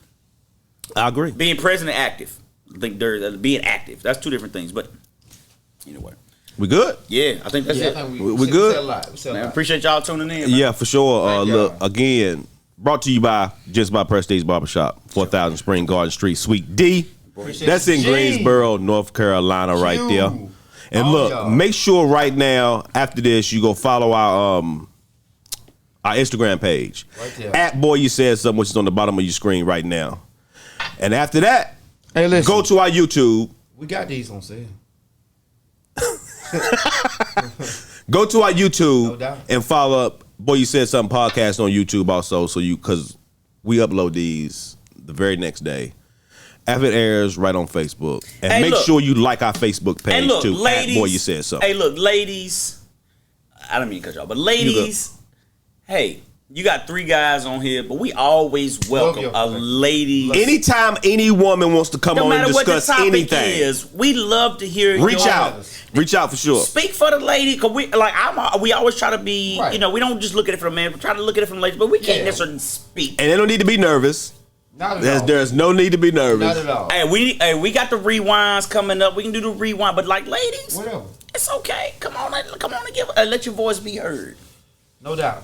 I agree. Being present and active. I think being active. That's two different things. But anyway, We good? yeah, I think that's Yeah, I it. think We we good? said a lot. We said a Man, lot. appreciate y'all tuning in. Man. Yeah, for sure. Thank Look, y'all. again, brought to you by Just by Prestige Barbershop, 4000 Spring Garden Street, Suite D. Appreciate That's in G. Greensboro, North Carolina, right Q. there. And All look, y'all. make sure right now, after this, you go follow our Instagram page. Right there. At Boy You Said Something, which is on the bottom of your screen right now. And after that, Hey, listen. go to our YouTube. We got these on sale. Go to our YouTube No doubt. and follow up Boy You Said Something podcast on YouTube also, so because we upload these the very next day. After it airs right on Facebook. And Hey, make look. sure you like our Facebook page Hey, look, too. ladies. At Boy You Said Something. Hey, look, ladies. I don't mean to cut y'all, but ladies. Hey, you got 3 guys on here, but we always welcome Love a you. lady. Anytime any woman wants to come No on and matter what the discuss topic anything, is, we love to hear. reach your- out. Reach out for sure. Speak for the lady, cause we always try to be, Right. you know, we don't just look at it from a man, we try to look at it from ladies, but we can't Yeah. necessarily speak. And they don't need to be nervous. Not at all. There's no need to be nervous. Not at all. Hey, we got the rewinds coming up. We can do the rewind, but like ladies, Whatever. it's okay. Come on and let your voice be heard. No doubt.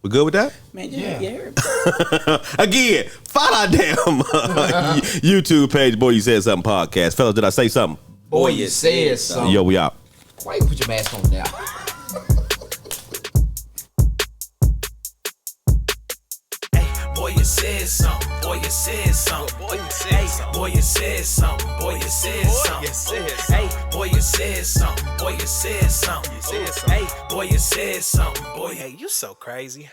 We good with that? Man, Yeah. you heard. Again, follow our damn YouTube page, Boy You Said Something podcast. Fellas, did I say something? Boy, you said something. Yo, we out. Why you put your mask on now? Boy, you said something. Boy, you said something. Boy, you said something. Boy, you said something. Boy, you said something. Hey, boy, you said something. Boy, you said something. Hey, boy, you said something. Boy, hey, you so crazy.